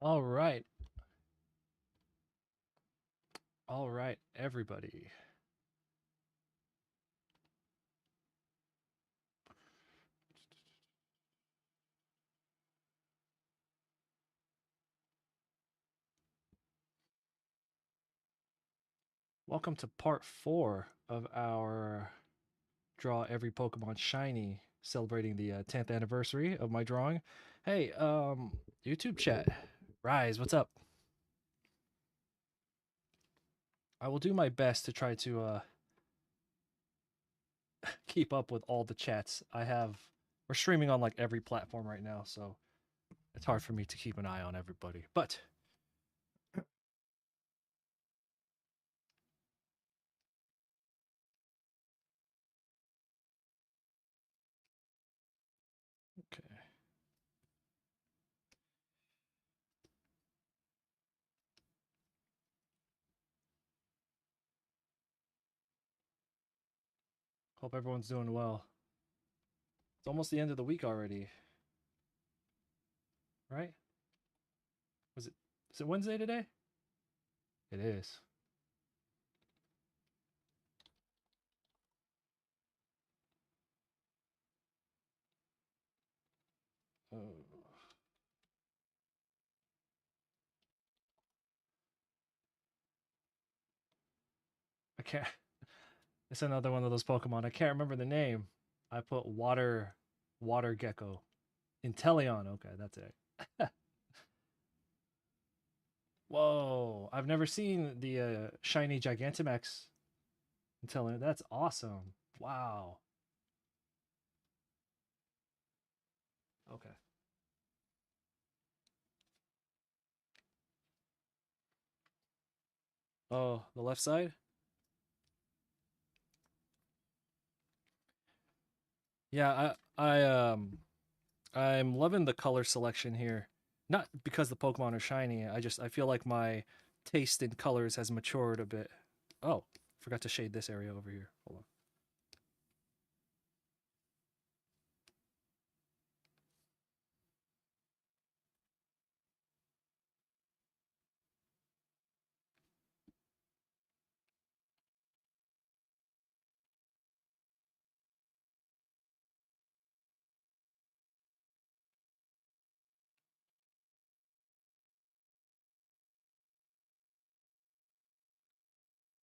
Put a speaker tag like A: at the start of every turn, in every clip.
A: All right. All right, everybody. Welcome to part 4 of our Draw Every Pokemon Shiny, celebrating the 10th anniversary of my drawing. Hey, YouTube chat. Rise, what's up? I will do my best to try to keep up with all the chats. We're streaming on like every platform right now, so it's hard for me to keep an eye on everybody. But okay. Hope everyone's doing well. It's almost the end of the week already, right? Was it is it Wednesday today? It is. Oh, I can't. It's another one of those Pokemon. I can't remember the name. I put water gecko. Inteleon. Okay, that's it. Whoa! I've never seen the shiny Gigantamax Inteleon. That's awesome. Wow. Okay. Oh, the left side. Yeah, I'm loving the color selection here. Not because the Pokemon are shiny. I feel like my taste in colors has matured a bit. Oh, forgot to shade this area over here. Hold on.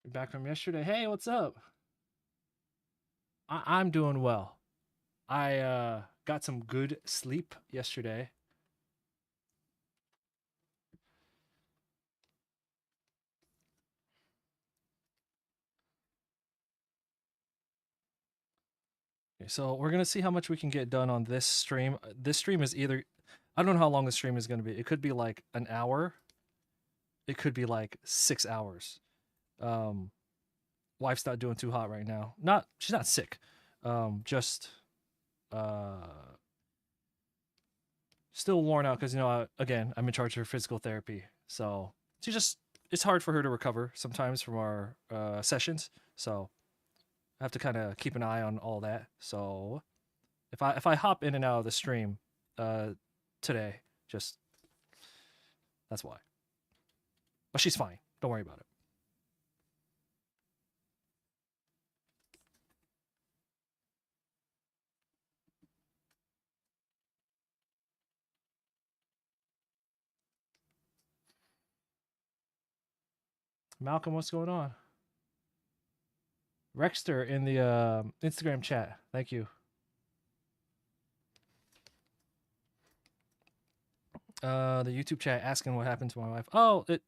A: You're back from yesterday. Hey, what's up? I'm doing well. I got some good sleep yesterday. Okay, so we're gonna see how much we can get done on this stream. This stream is either I don't know how long the stream is gonna be. It could be like an hour. It could be like 6 hours. Um, Wife's not doing too hot right now. Not she's not sick. Just uh still worn out because again I'm in charge of her physical therapy, so she just it's hard for her to recover sometimes from our sessions. So I have to kind of keep an eye on all that. So if I hop in and out of the stream uh today, just that's why. But she's fine. Don't worry about it. Malcolm, what's going on? Rexter in the Instagram chat. Thank you. The YouTube chat asking what happened to my wife. Oh, it.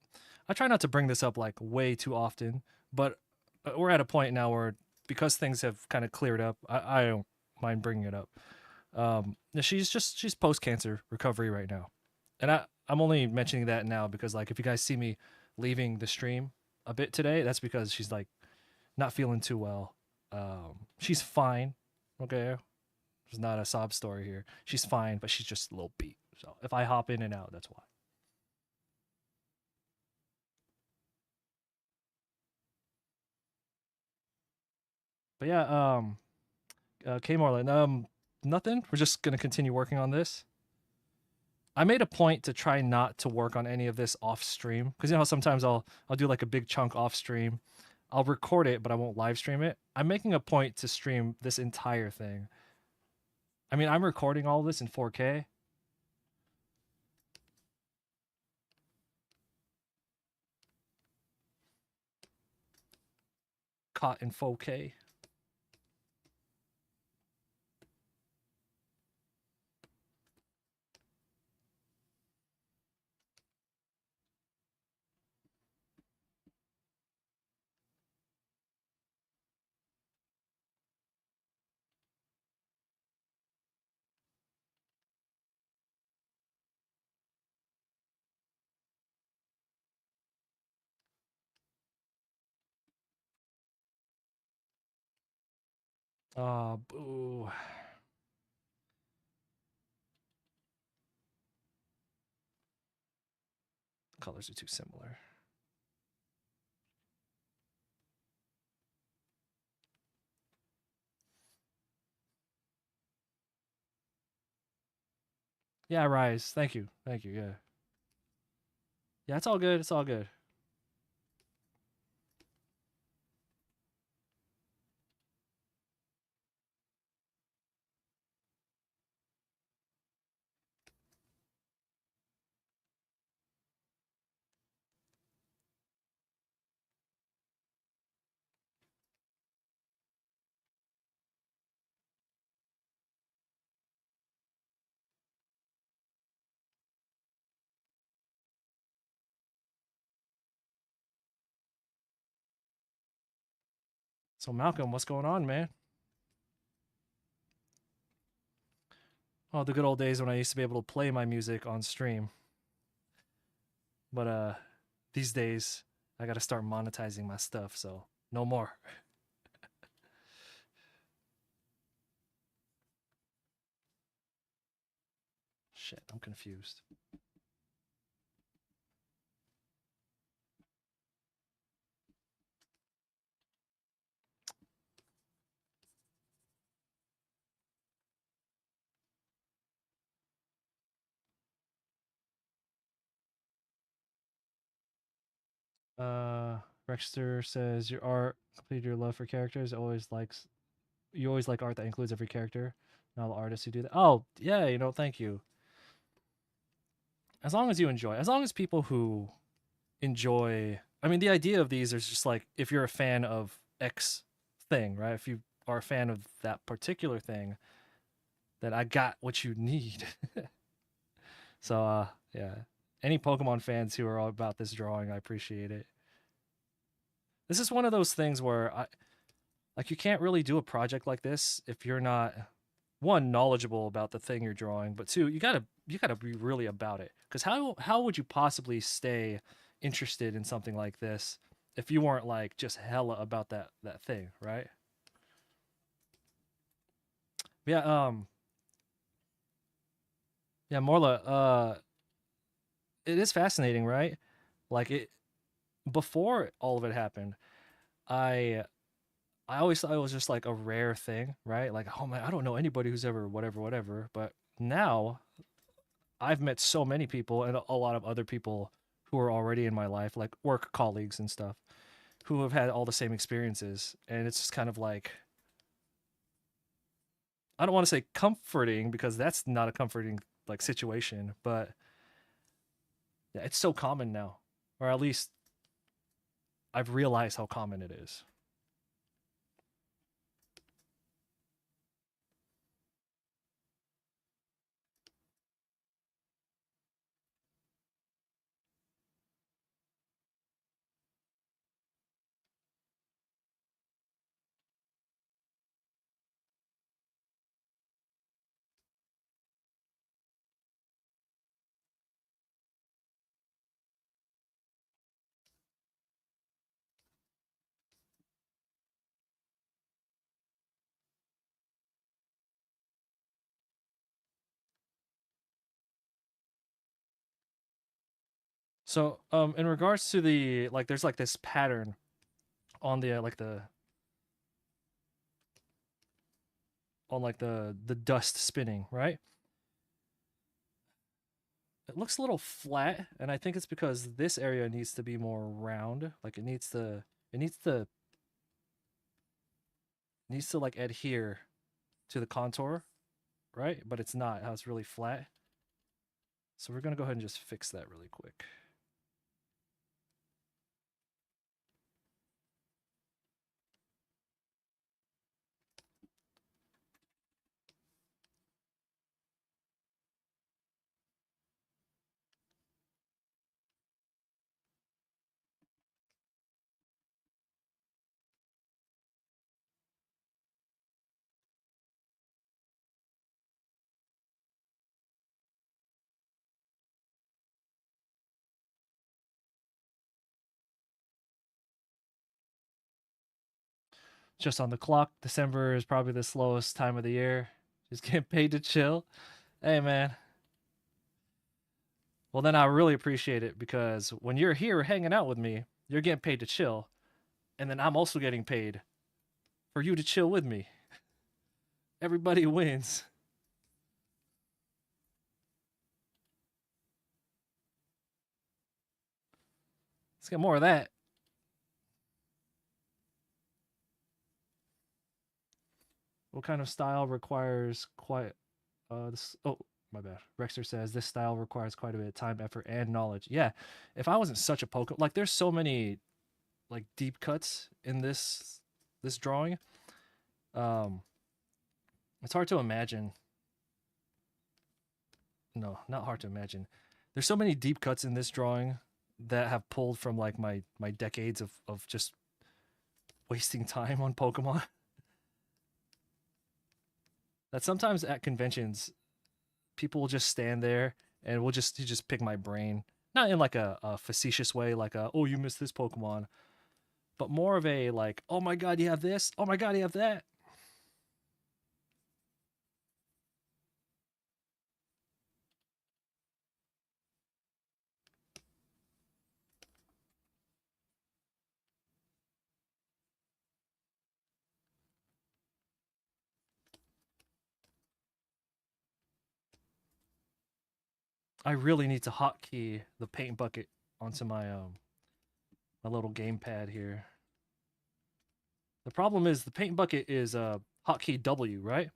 A: I try not to bring this up like way too often, but we're at a point now where because things have kind of cleared up, I don't mind bringing it up. She's post cancer recovery right now, and I'm only mentioning that now because like if you guys see me leaving the stream a bit today, that's because she's like not feeling too well. She's fine. Okay, it's not a sob story here. She's fine, but she's just a little beat. So if I hop in and out, that's why. But yeah, K Marlin, nothing. We're just gonna continue working on this. I made a point to try not to work on any of this off stream because you know sometimes I'll do like a big chunk off stream. I'll record it, but I won't live stream it. I'm making a point to stream this entire thing. I mean, I'm recording all this in 4K. Caught in 4K. Oh, boo. Colors are too similar. Yeah, Rise. Thank you. Thank you. Yeah. Yeah, it's all good. It's all good. So Malcolm, what's going on, man? Oh, the good old days when I used to be able to play my music on stream. But these days I got to start monetizing my stuff, so no more. Shit, I'm confused. Uh Rexter says your art completed your love for characters. Always likes you always like art that includes every character. Not all artists who do that. Oh, yeah, thank you. As long as you enjoy, as long as people who enjoy, I mean, the idea of these is just like if you're a fan of X thing, right? If you are a fan of that particular thing, then I got what you need. So, yeah. Any Pokemon fans who are all about this drawing, I appreciate it. This is one of those things where I like you can't really do a project like this if you're not one knowledgeable about the thing you're drawing, but two, you gotta be really about it. Because how would you possibly stay interested in something like this if you weren't like just hella about that thing, right? Yeah, yeah, Morla, it is fascinating, right? Like it before all of it happened, I I always thought it was just like a rare thing, right? Like, oh man, I don't know anybody who's ever whatever, whatever. But now I've met so many people and a lot of other people who are already in my life, like work colleagues and stuff, who have had all the same experiences. And it's just kind of like, I don't want to say comforting because that's not a comforting like situation, but yeah, it's so common now, or at least I've realized how common it is. So, in regards to the like, there's like this pattern on the like the on like the dust spinning, right? It looks a little flat, and I think it's because this area needs to be more round. Like it needs to like adhere to the contour, right? But it's not. How it's really flat. So we're gonna go ahead and just fix that really quick. Just on the clock. December is probably the slowest time of the year. Just getting paid to chill. Hey man. Well then I really appreciate it because when you're here hanging out with me, you're getting paid to chill. And then I'm also getting paid for you to chill with me. Everybody wins. Let's get more of that. What kind of style requires quite this oh my bad. Rexter says this style requires quite a bit of time, effort, and knowledge. Yeah. If I wasn't such a Pokemon like there's so many like deep cuts in this drawing. Um it's hard to imagine. No, not hard to imagine. There's so many deep cuts in this drawing that have pulled from like my decades of just wasting time on Pokemon. That sometimes at conventions people will just stand there and we'll just you just pick my brain, not in like a facetious way, like a oh you missed this Pokemon, but more of a like oh my god you have this, oh my god you have that. I really need to hotkey the paint bucket onto my little gamepad here. The problem is the paint bucket is hotkey W, right?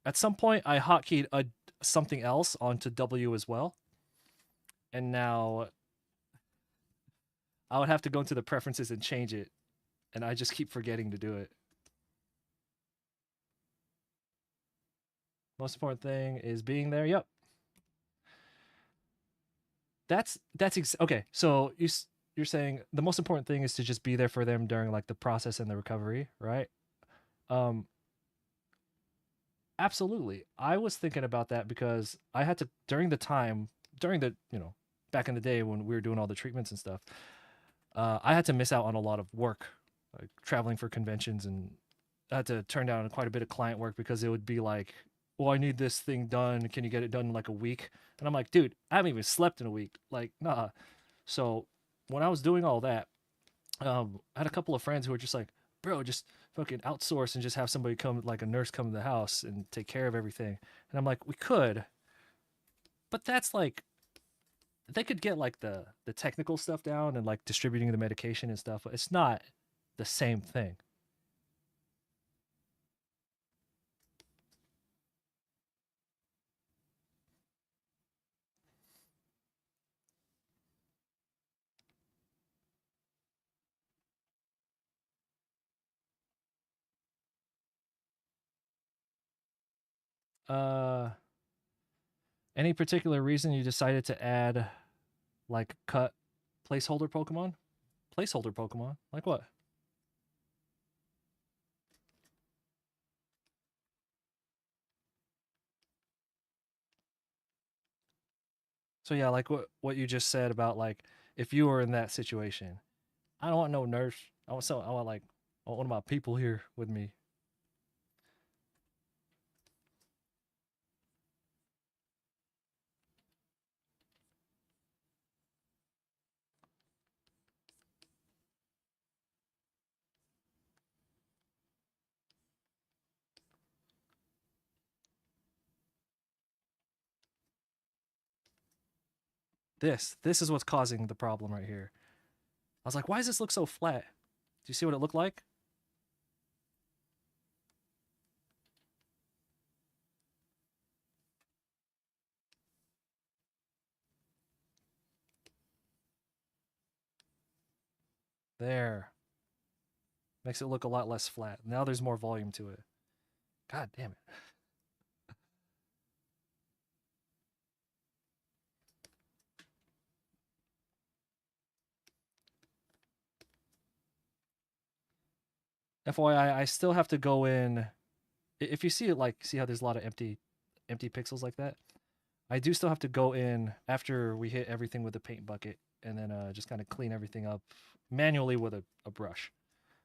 A: At some point I hotkeyed something else onto W as well, and now I would have to go into the preferences and change it, and I just keep forgetting to do it. Most important thing is being there. Yep. Okay. So you're saying the most important thing is to just be there for them during like the process and the recovery, right? Um absolutely. I was thinking about that because I had to during the, back in the day when we were doing all the treatments and stuff, I had to miss out on a lot of work, like traveling for conventions, and I had to turn down quite a bit of client work because it would be like, "Well, I need this thing done. Can you get it done in like a week?" And I'm like, "Dude, I haven't even slept in a week. Like, nah." So when I was doing all that, I had a couple of friends who were just like, "Bro, just fucking outsource and just have somebody come, like a nurse, come to the house and take care of everything." And I'm like, "We could, but that's like they could get like the technical stuff down and like distributing the medication and stuff, but it's not the same thing." Uh, any particular reason you decided to add like cut placeholder Pokemon? Placeholder Pokemon? Like what? So yeah, like what you just said about like if you were in that situation, I don't want no nurse. I want like I want one of my people here with me. This is what's causing the problem right here. I was like, why does this look so flat? Do you see what it looked like? There. Makes it look a lot less flat. Now there's more volume to it. God damn it. FYI, I still have to go in. If you see it, like, see how there's a lot of empty pixels like that? I do still have to go in after we hit everything with the paint bucket and then just kind of clean everything up manually with a brush.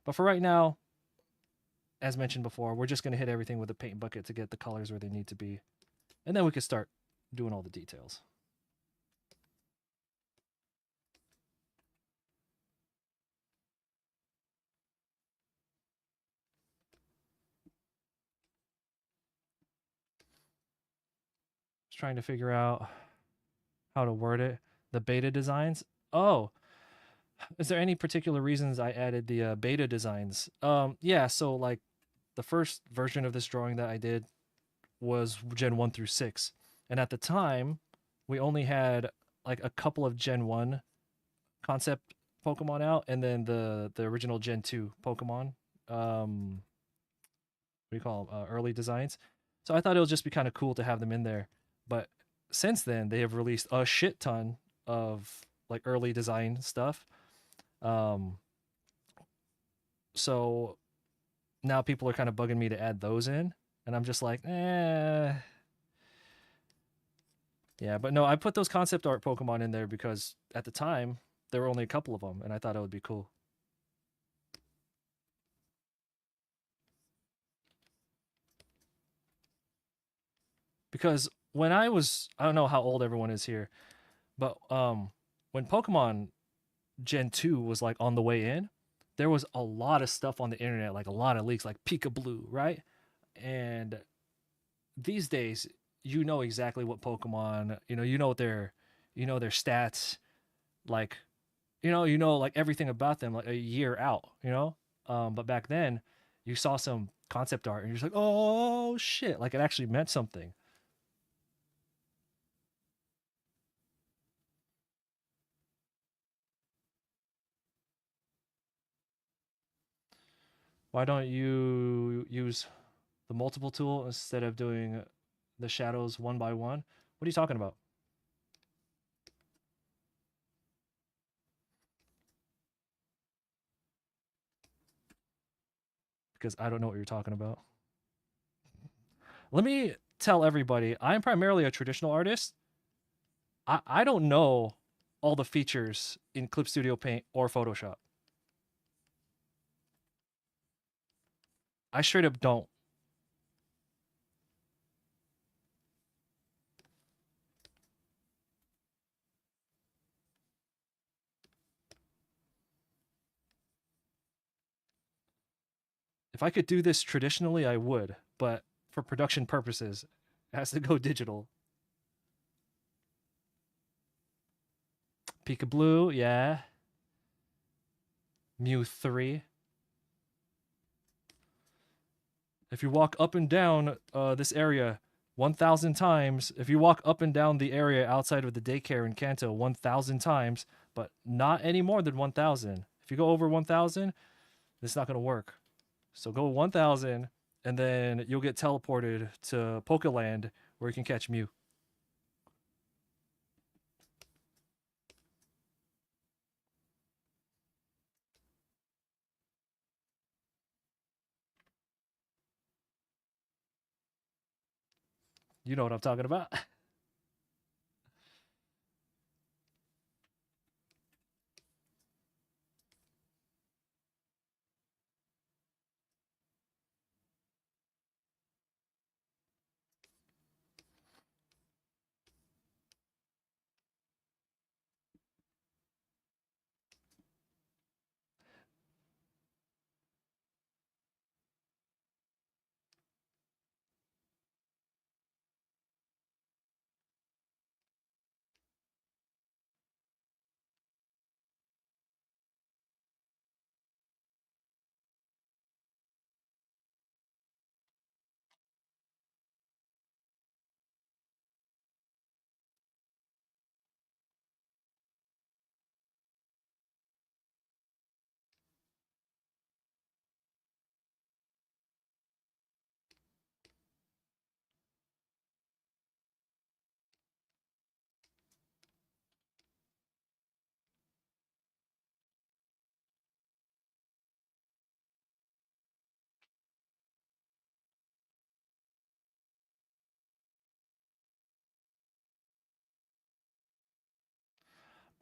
A: But for right now, as mentioned before, we're just going to hit everything with a paint bucket to get the colors where they need to be. And then we can start doing all the details. Just trying to figure out how to word it. The beta designs. Oh, is there any particular reasons I added the beta designs? Yeah, so like the first version of this drawing that I did was Gen 1 through 6. And at the time, we only had like a couple of Gen 1 concept Pokemon out and then the original Gen 2 Pokemon. What do you call them? Early designs. So I thought it would just be kind of cool to have them in there. But since then, they have released a shit ton of like early design stuff. Um, so now people are kind of bugging me to add those in, and I'm just like, yeah. But no, I put those concept art Pokemon in there because at the time there were only a couple of them, and I thought it would be cool. Because when I don't know how old everyone is here, but when Pokemon Gen 2 was like on the way in, there was a lot of stuff on the internet, like a lot of leaks, like Pika Blue, right? And these days, you know exactly what Pokemon, you know what their stats, like, you know like everything about them like a year out. But back then, you saw some concept art and you're just like, oh shit, like it actually meant something. Why don't you use the multiple tool instead of doing the shadows one by one? What are you talking about? Because I don't know what you're talking about. Let me tell everybody, I'm primarily a traditional artist. I don't know all the features in Clip Studio Paint or Photoshop. I straight up don't. If I could do this traditionally, I would, but for production purposes, it has to go digital. Pika Blue, yeah. Mew 3. If you walk up and down this area 1,000 times, if you walk up and down the area outside of the daycare in Kanto 1,000 times, but not any more than 1,000. If you go over 1,000, it's not going to work. So go 1,000, and then you'll get teleported to Pokeland where you can catch Mew. You know what I'm talking about.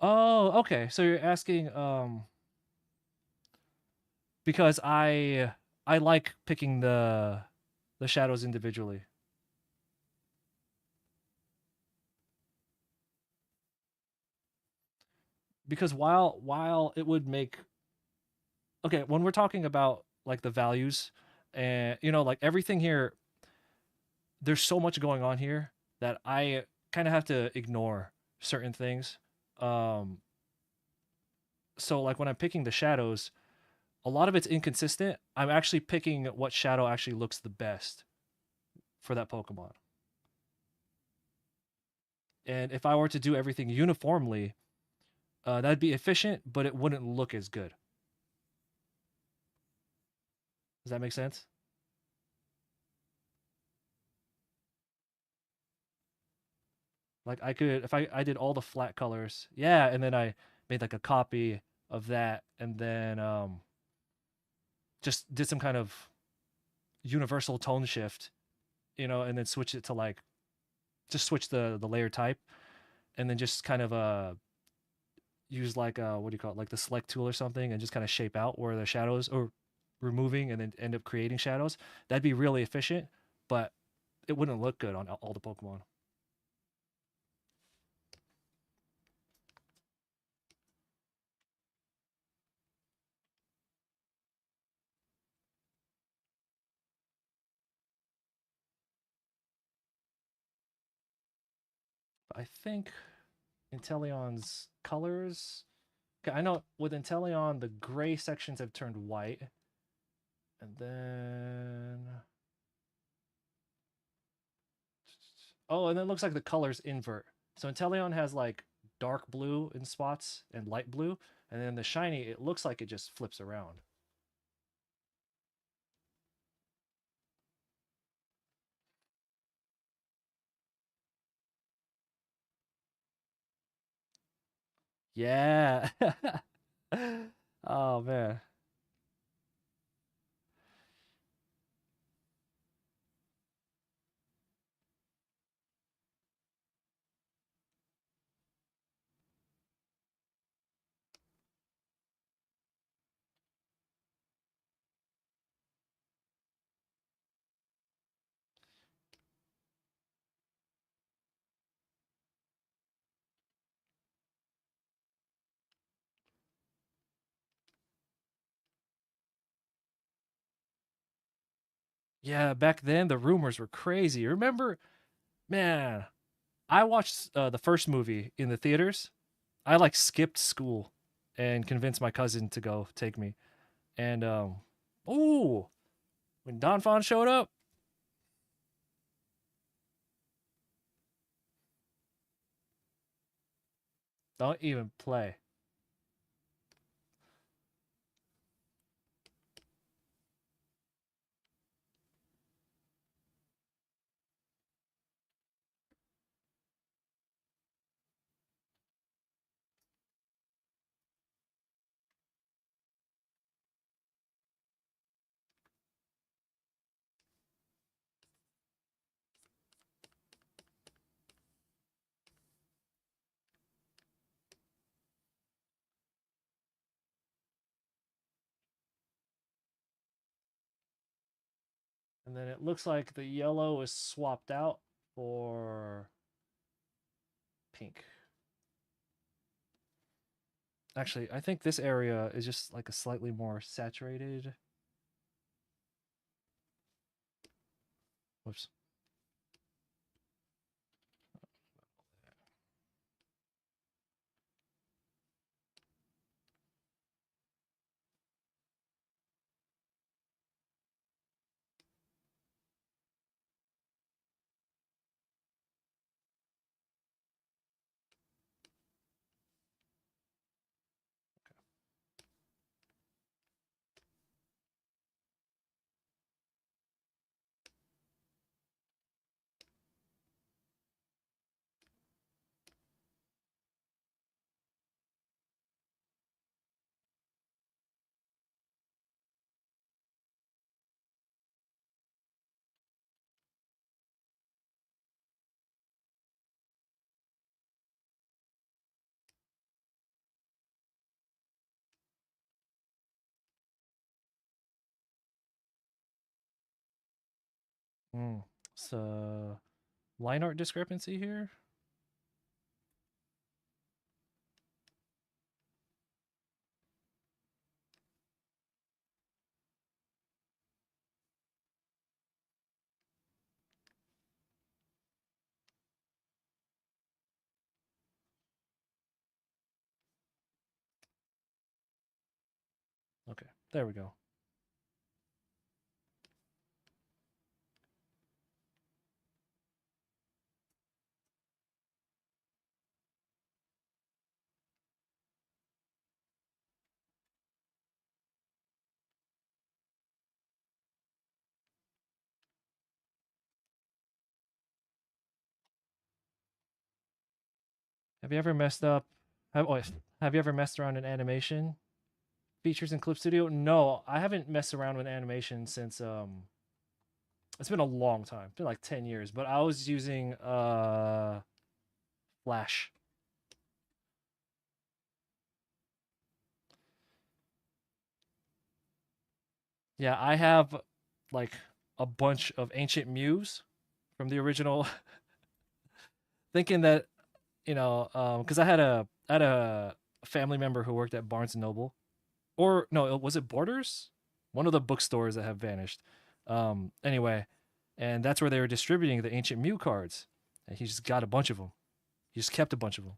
A: Oh, okay. So you're asking because I like picking the shadows individually. Because while it would make okay, when we're talking about like the values and like everything here, there's so much going on here that I kind of have to ignore certain things. Um so like when I'm picking the shadows, a lot of it's inconsistent. I'm actually picking what shadow actually looks the best for that Pokemon. And if I were to do everything uniformly, that'd be efficient, but it wouldn't look as good. Does that make sense? Like I could, if I did all the flat colors, yeah, and then I made like a copy of that, and then just did some kind of universal tone shift, and then switch it to like just switch the layer type, and then just kind of use like what do you call it, like the select tool or something, and just kind of shape out where the shadows or removing, and then end up creating shadows. That'd be really efficient, but it wouldn't look good on all the Pokemon. I think Inteleon's colors. Okay, I know with Inteleon, the gray sections have turned white, and then and then it looks like the colors invert. So Inteleon has like dark blue in spots and light blue, and then the shiny, it looks like it just flips around. Yeah. Oh man. Yeah, back then the rumors were crazy. Remember, man, I watched the first movie in the theaters. I like skipped school and convinced my cousin to go take me. And oh, when Don Fon showed up, don't even play. And then it looks like the yellow is swapped out for pink. Actually, I think this area is just like a slightly more saturated. Whoops. Mm. So line art discrepancy here. Okay, there we go. Have you ever messed up? Have you ever messed around in animation features in Clip Studio? No, I haven't messed around with animation since it's been a long time. It's been like 10 years, but I was using Flash. Yeah, I have like a bunch of ancient Mews from the original thinking that, cuz I had a family member who worked at Barnes and Noble, or no, was it Borders? One of the bookstores that have vanished. Anyway, and that's where they were distributing the ancient Mew cards. And he just got a bunch of them. He just kept a bunch of them.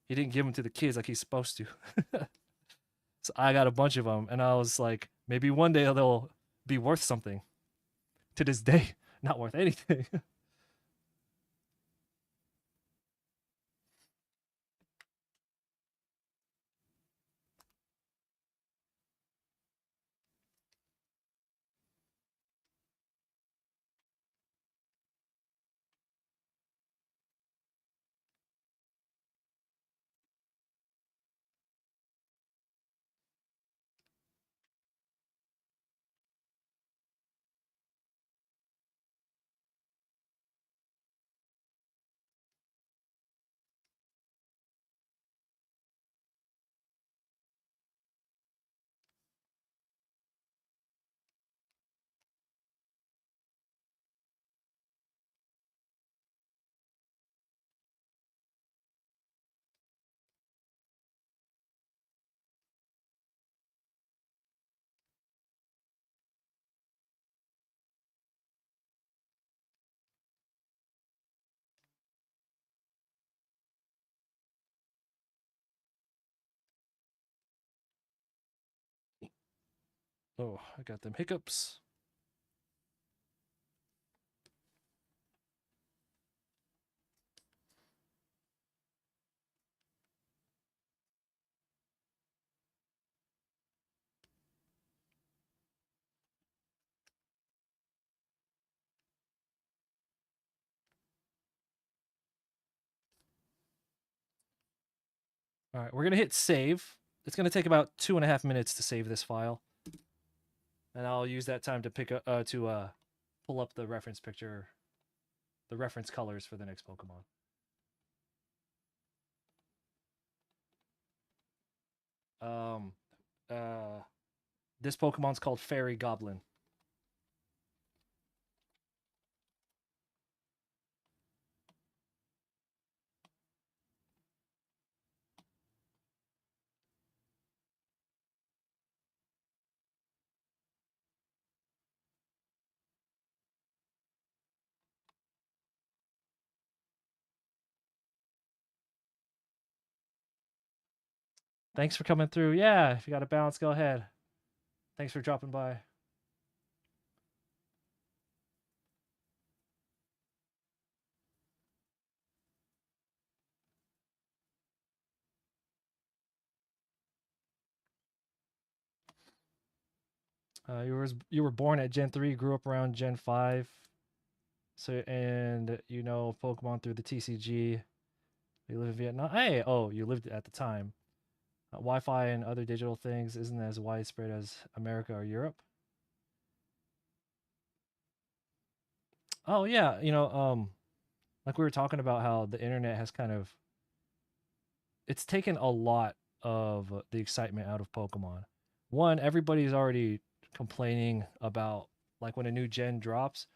A: He didn't give them to the kids like he's supposed to. So I got a bunch of them, and I was like, maybe one day they'll be worth something. To this day, not worth anything. Oh, I got them hiccups. All right, we're gonna hit save. It's gonna take about 2.5 minutes to save this file, and I'll use that time to pull up the reference picture, the reference colors for the next Pokemon. Um, uh, this Pokemon's called Fairy Goblin. Thanks for coming through. Yeah, if you got a balance, go ahead. Thanks for dropping by. You were born at Gen 3, grew up around Gen 5. So and you know Pokemon through the TCG. You live in Vietnam. Hey, oh, you lived at the time. Wi-Fi and other digital things isn't as widespread as America or Europe. Oh yeah, like we were talking about how the internet has kind of it's taken a lot of the excitement out of Pokemon. One, everybody's already complaining about like when a new gen drops,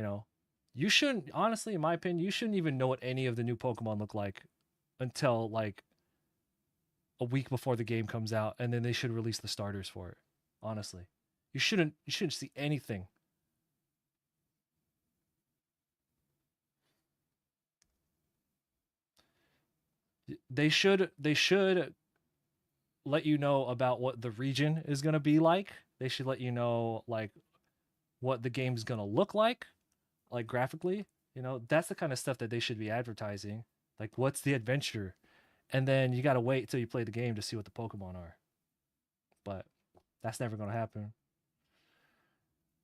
A: You know, you shouldn't honestly, in my opinion, you shouldn't even know what any of the new Pokemon look like until like a week before the game comes out, and then they should release the starters for it. Honestly, you shouldn't see anything. They should let you know about what the region is going to be like. They should let you know like what the game's going to look like graphically. You know, that's the kind of stuff that they should be advertising. Like what's the adventure? And then you got to wait till you play the game to see what the Pokemon are. But that's never going to happen.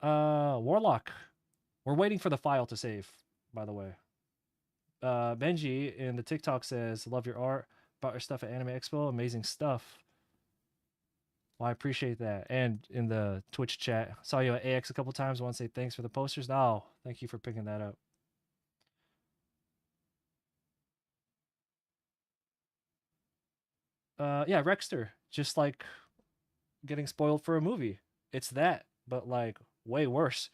A: Warlock. We're waiting for the file to save, by the way. Benji in the TikTok says, "Love your art. Bought your stuff at Anime Expo. Amazing stuff." Well, I appreciate that. And in the Twitch chat, saw you at AX a couple times. I want to say thanks for the posters. Oh, thank you for picking that up. Yeah, Rexter, just like getting spoiled for a movie. It's that, but like way worse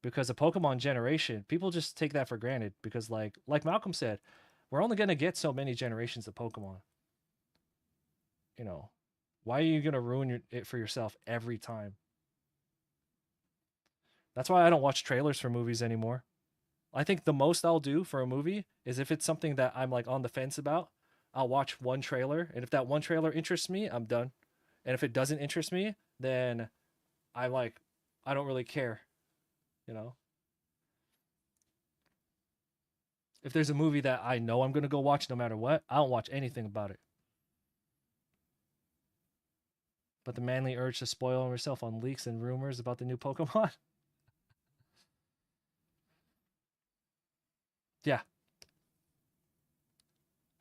A: because of Pokemon generation. People just take that for granted because like Malcolm said, we're only gonna get so many generations of Pokemon. You know, why are you gonna ruin it for yourself every time? That's why I don't watch trailers for movies anymore. I think the most I'll do for a movie is if it's something that I'm like on the fence about, I'll watch one trailer, and if that one trailer interests me, I'm done. And if it doesn't interest me, then I like I don't really care, you know. If there's a movie that I know I'm gonna go watch no matter what, I don't watch anything about it. But the manly urge to spoil herself on leaks and rumors about the new Pokemon. Yeah,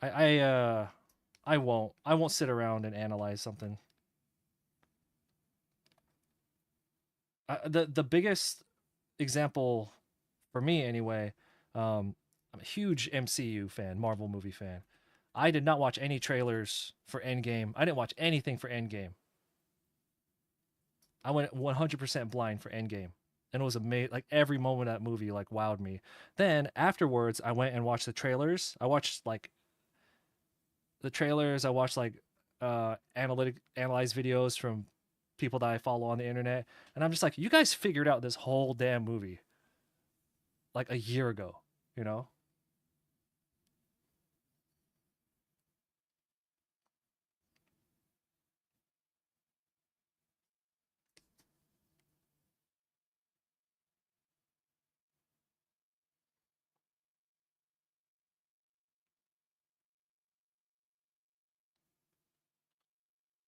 A: I I won't sit around and analyze something. The biggest example for me anyway, I'm a huge MCU fan, Marvel movie fan. I did not watch any trailers for Endgame. I didn't watch anything for Endgame. I went 100% blind for Endgame. And it was amazing. Like every moment of that movie like wowed me. Then afterwards, I went and watched the trailers. I watched like the trailers. I watched like analyze videos from people that I follow on the internet. And I'm just like, you guys figured out this whole damn movie like a year ago, you know?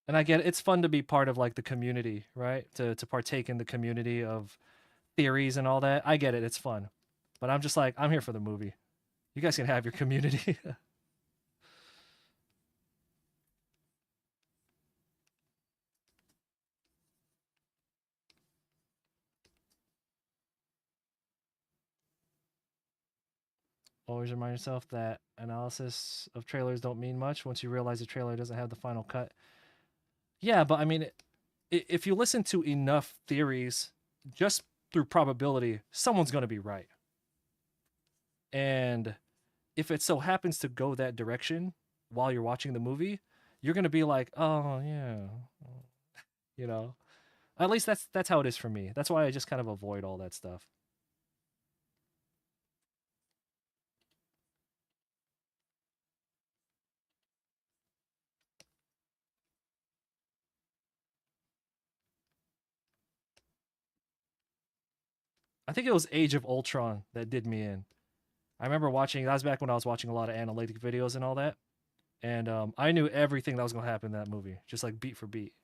A: And I get it. It's fun to be part of like the community, right? To partake in the community of theories and all that. I get it. It's fun. But I'm just like, I'm here for the movie. You guys can have your community. Always remind yourself that analysis of trailers don't mean much once you realize the trailer doesn't have the final cut. Yeah, but I mean, if you listen to enough theories, just through probability, someone's going to be right. And if it so happens to go that direction while you're watching the movie, you're going to be like, oh, yeah, you know. At least that's how it is for me. That's why I just kind of avoid all that stuff. I think it was Age of Ultron that did me in. I remember watching. That was back when I was watching a lot of analytic videos and all that, and I knew everything that was going to happen in that movie, just like beat for beat.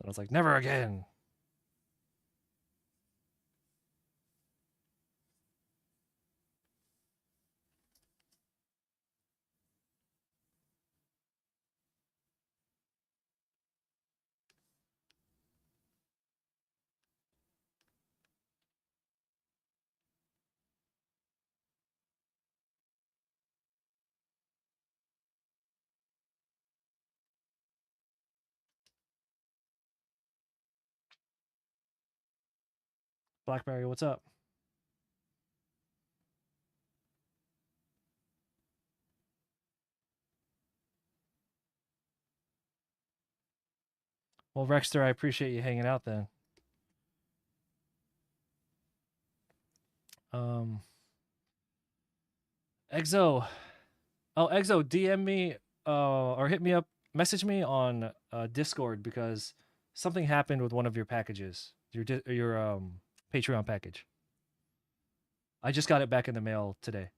A: And I was like, never again. Blackberry, what's up? Well, Rexter, I appreciate you hanging out then. Um, Exo, Exo, DM me, or hit me up, message me on Discord because something happened with one of your packages, your Patreon package. I just got it back in the mail today.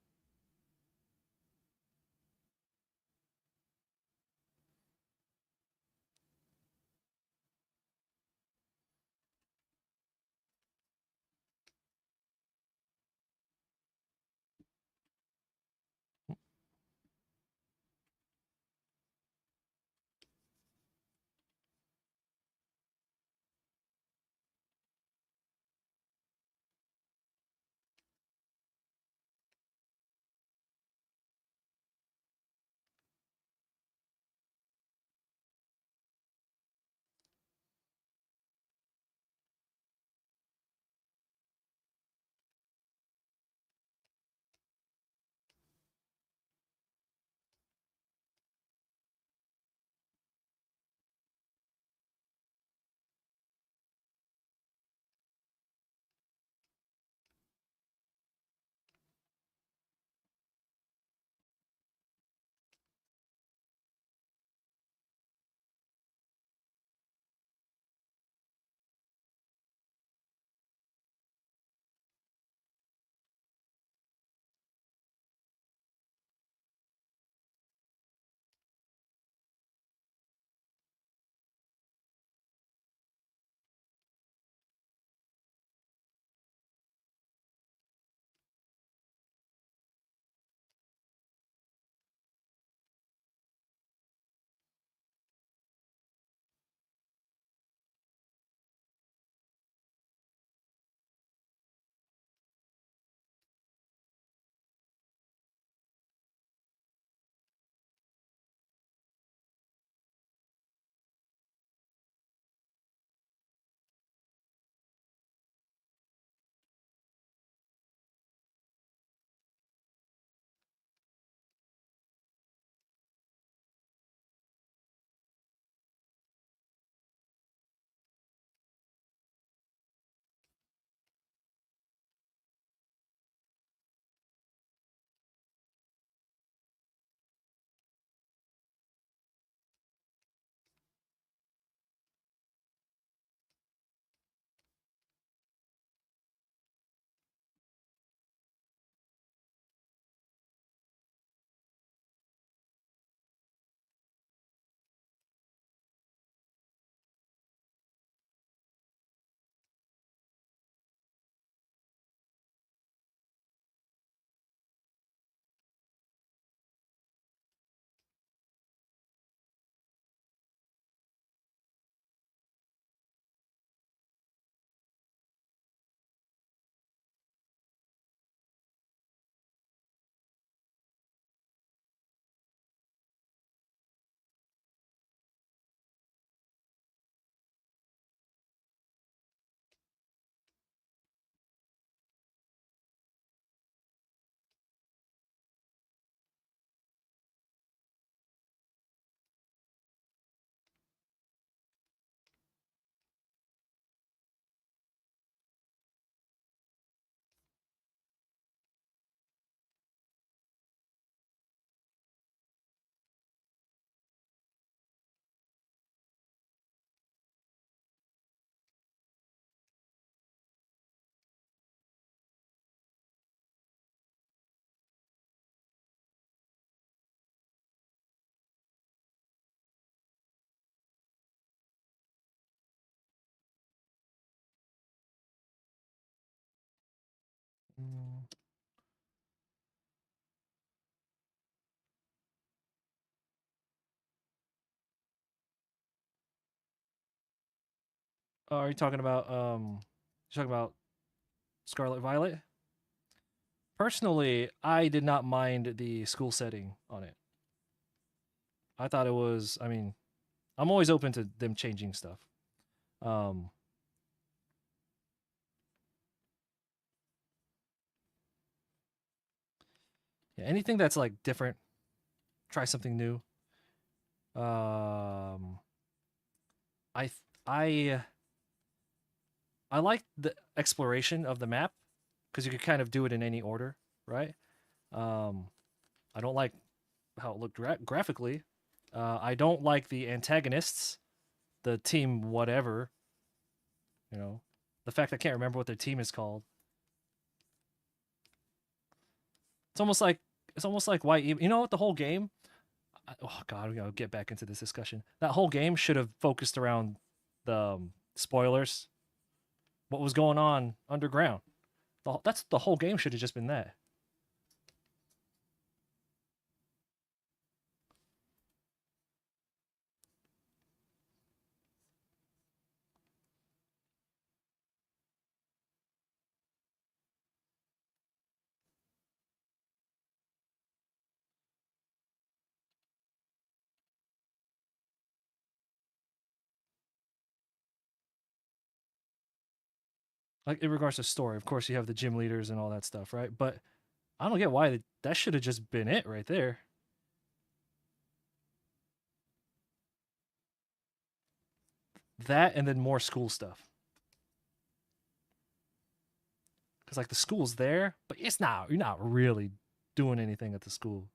A: Mm. Are you talking about you're talking about Scarlet Violet? Personally, I did not mind the school setting on it. I thought it was, I mean, I'm always open to them changing stuff. Um Anything that's like different, try something new. Um, I I I like the exploration of the map because you could kind of do it in any order, right? Um, I don't like how it looked graphically. I don't like the antagonists, the team whatever. You know, the fact I can't remember what their team is called. It's almost like why you know what the whole game. Oh God, we gotta get back into this discussion. That whole game should have focused around the spoilers. What was going on underground? That's the whole game should have just been that. Like in regards to story, of course you have the gym leaders and all that stuff, right? But I don't get why that should have just been it right there. That and then more school stuff. Because like the school's there, but it's not. You're not really doing anything at the school.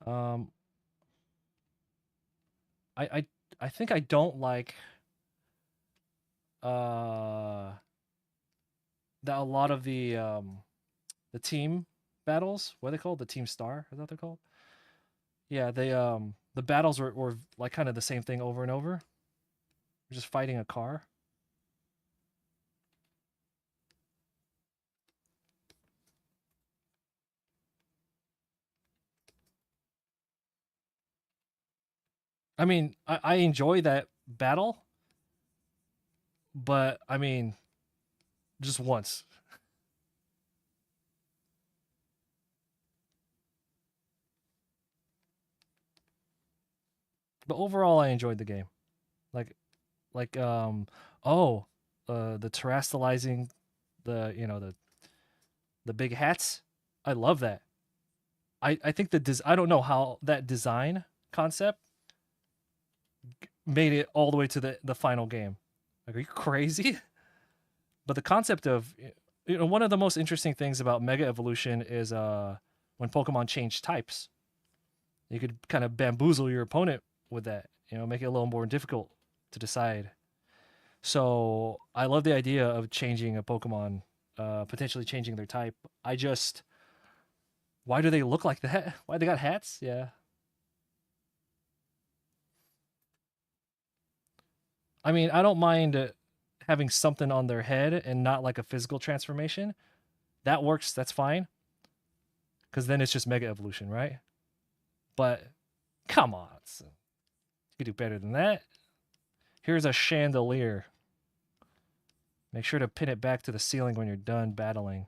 A: um, I I I think I don't like uh that a lot of the team battles. What are they called? The team star? Is that what they're called? Yeah, they the battles were like kind of the same thing over and over. We're just fighting a car. I mean, I enjoy that battle, but I mean, just once. But overall, I enjoyed the game. Like like oh, the terrestrializing, the the big hats. I love that. I think I don't know how that design concept made it all the way to the final game. Like, are you crazy? But the concept of one of the most interesting things about Mega Evolution is when Pokemon change types, you could kind of bamboozle your opponent with that. Make it a little more difficult to decide. So I love the idea of changing a Pokemon, potentially changing their type. I just why do they look like that? Why they got hats? Yeah. I mean, I don't mind having something on their head and not like a physical transformation. That works. That's fine. Because then it's just Mega Evolution, right? But come on, you could do better than that. Here's a chandelier. Make sure to pin it back to the ceiling when you're done battling.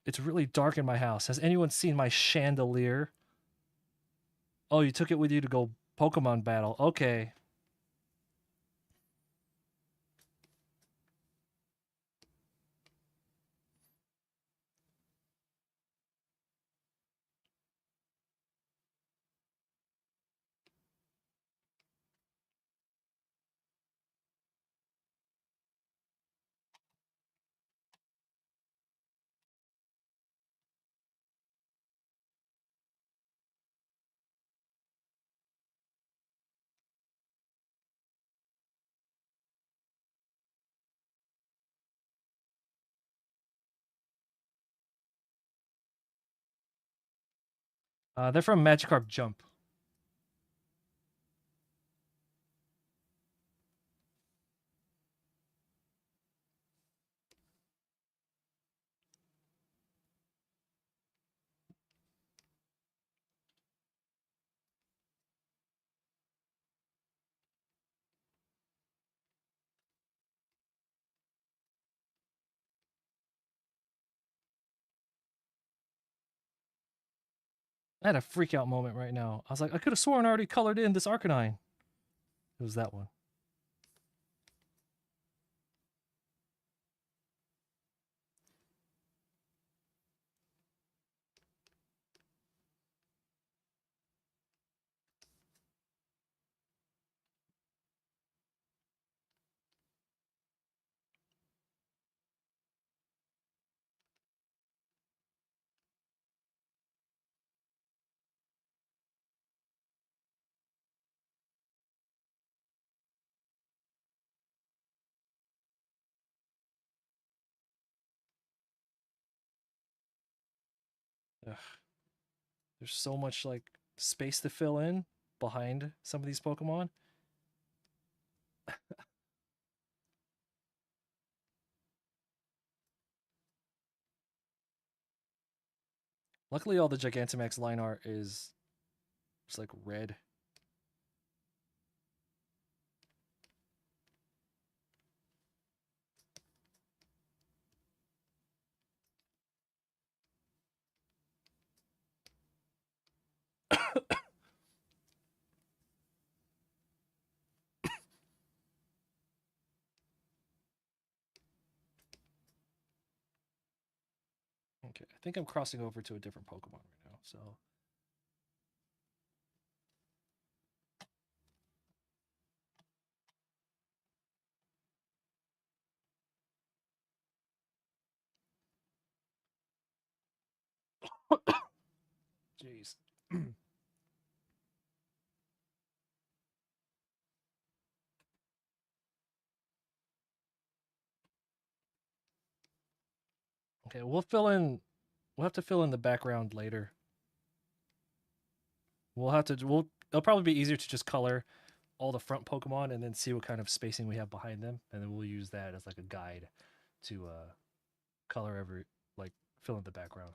A: It's really dark in my house. Has anyone seen my chandelier? Oh, you took it with you to go Pokemon battle. Okay. They're from Magikarp Jump. I had a freak out moment right now. I was like, I could have sworn I already colored in this Arcanine. It was that one. Ugh. There's so much like space to fill in behind some of these Pokemon. Luckily, all the Gigantamax line art is just like red. Okay, I think I'm crossing over to a different Pokemon right now. So jeez. Okay, we'll fill in. We'll have to fill in the background later. We'll have to. We'll. It'll probably be easier to just color all the front Pokemon and then see what kind of spacing we have behind them, and then we'll use that as like a guide to color every like fill in the background.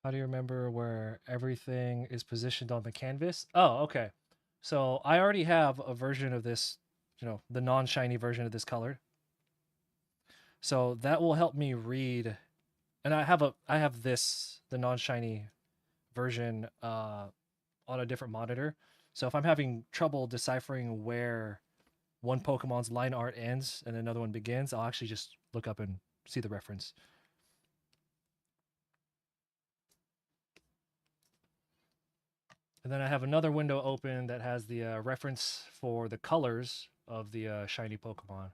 A: How do you remember where everything is positioned on the canvas? Oh, okay. So I already have a version of this, the non-shiny version of this color. So that will help me read. And I have this, the non-shiny version on a different monitor. So if I'm having trouble deciphering where one Pokemon's line art ends and another one begins, I'll actually just look up and see the reference. And then I have another window open that has the reference for the colors of the shiny Pokemon.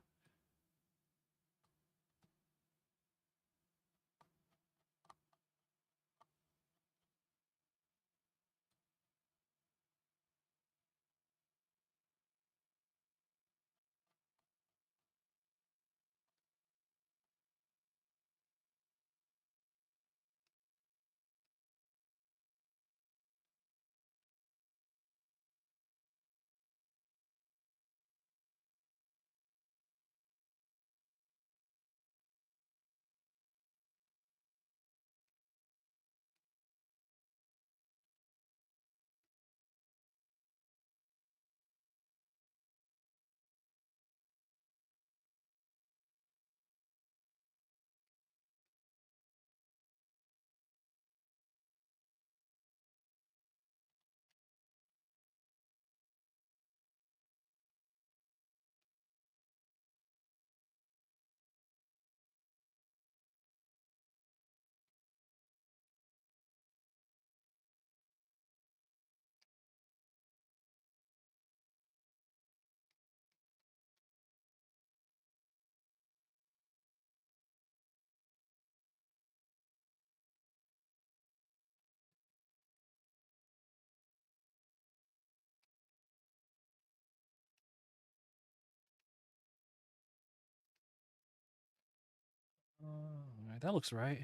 A: Alright, that looks right.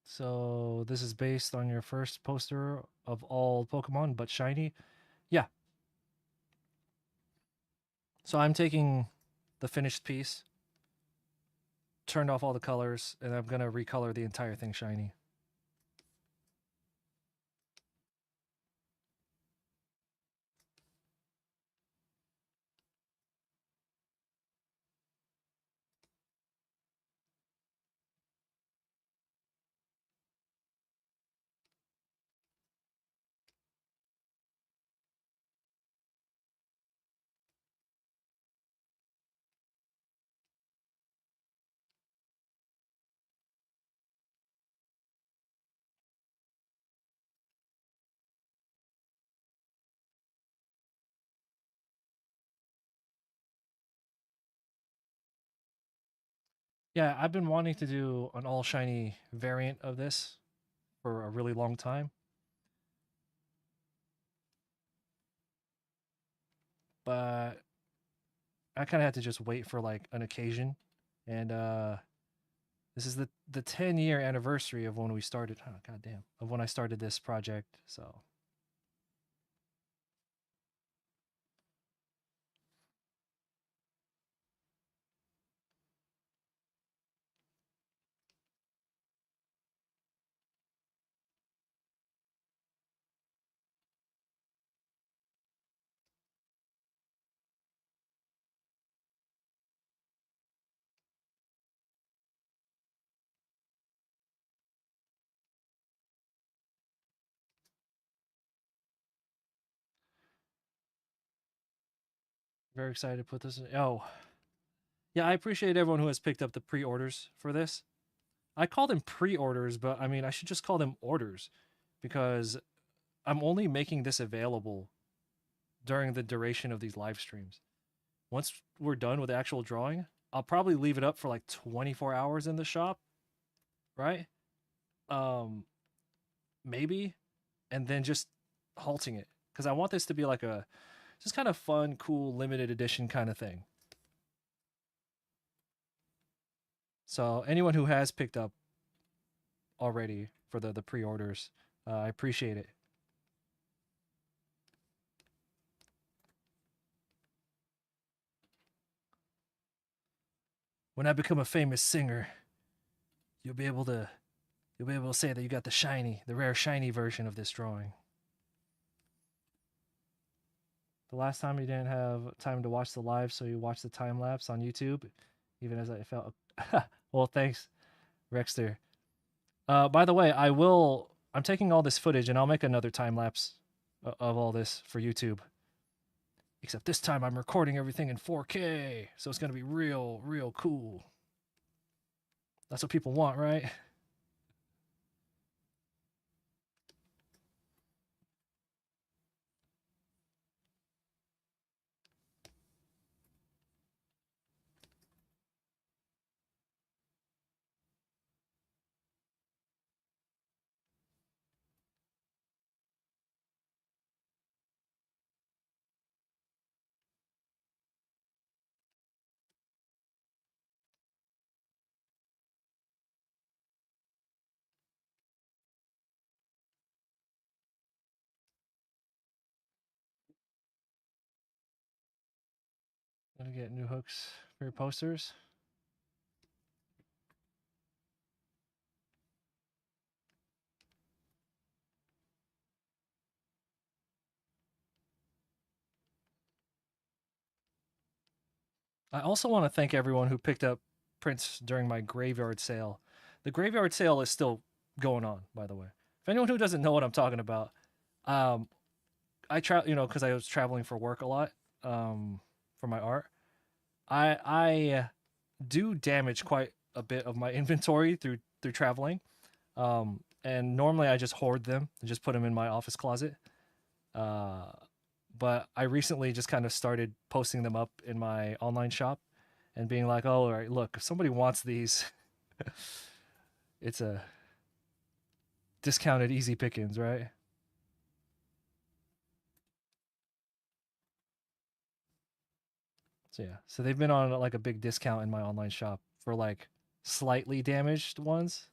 A: So this is based on your first poster of all Pokemon, but shiny. Yeah. So I'm taking the finished piece, turned off all the colors, and I'm gonna recolor the entire thing shiny. Yeah, I've been wanting to do an all shiny variant of this for a really long time. But I kind of had to just wait for like an occasion. And this is the 10-year anniversary of when we started. Oh, goddamn. Of when I started this project. So very excited to put this in. Oh, yeah, I appreciate everyone who has picked up the pre-orders for this. I call them pre-orders, but I mean I should just call them orders because I'm only making this available during the duration of these live streams. Once we're done with the actual drawing, I'll probably leave it up for like 24 hours in the shop, right? Um maybe, and then just halting it because I want this to be like a just kind of fun, cool, limited edition kind of thing. So anyone who has picked up already for the pre-orders, I appreciate it. When I become a famous singer, you'll be able to say that you got the rare shiny version of this drawing. The last time you didn't have time to watch the live, so you watched the time lapse on YouTube, even as I felt. Well, thanks, Rexter. By the way, I'm taking all this footage and I'll make another time lapse of all this for YouTube. Except this time I'm recording everything in 4K, so it's gonna be real, real cool. That's what people want, right? Gonna get new hooks for your posters. I also want to thank everyone who picked up prints during my graveyard sale. The graveyard sale is still going on, by the way. If anyone who doesn't know what I'm talking about, um, because I was traveling for work a lot, for my art. I do damage quite a bit of my inventory through traveling. And normally I just hoard them and just put them in my office closet. Uh, but I recently just kind of started posting them up in my online shop and being like, "Oh, all right, look, if somebody wants these, it's a discounted easy pickings, right?" So yeah, so they've been on like a big discount in my online shop for like slightly damaged ones.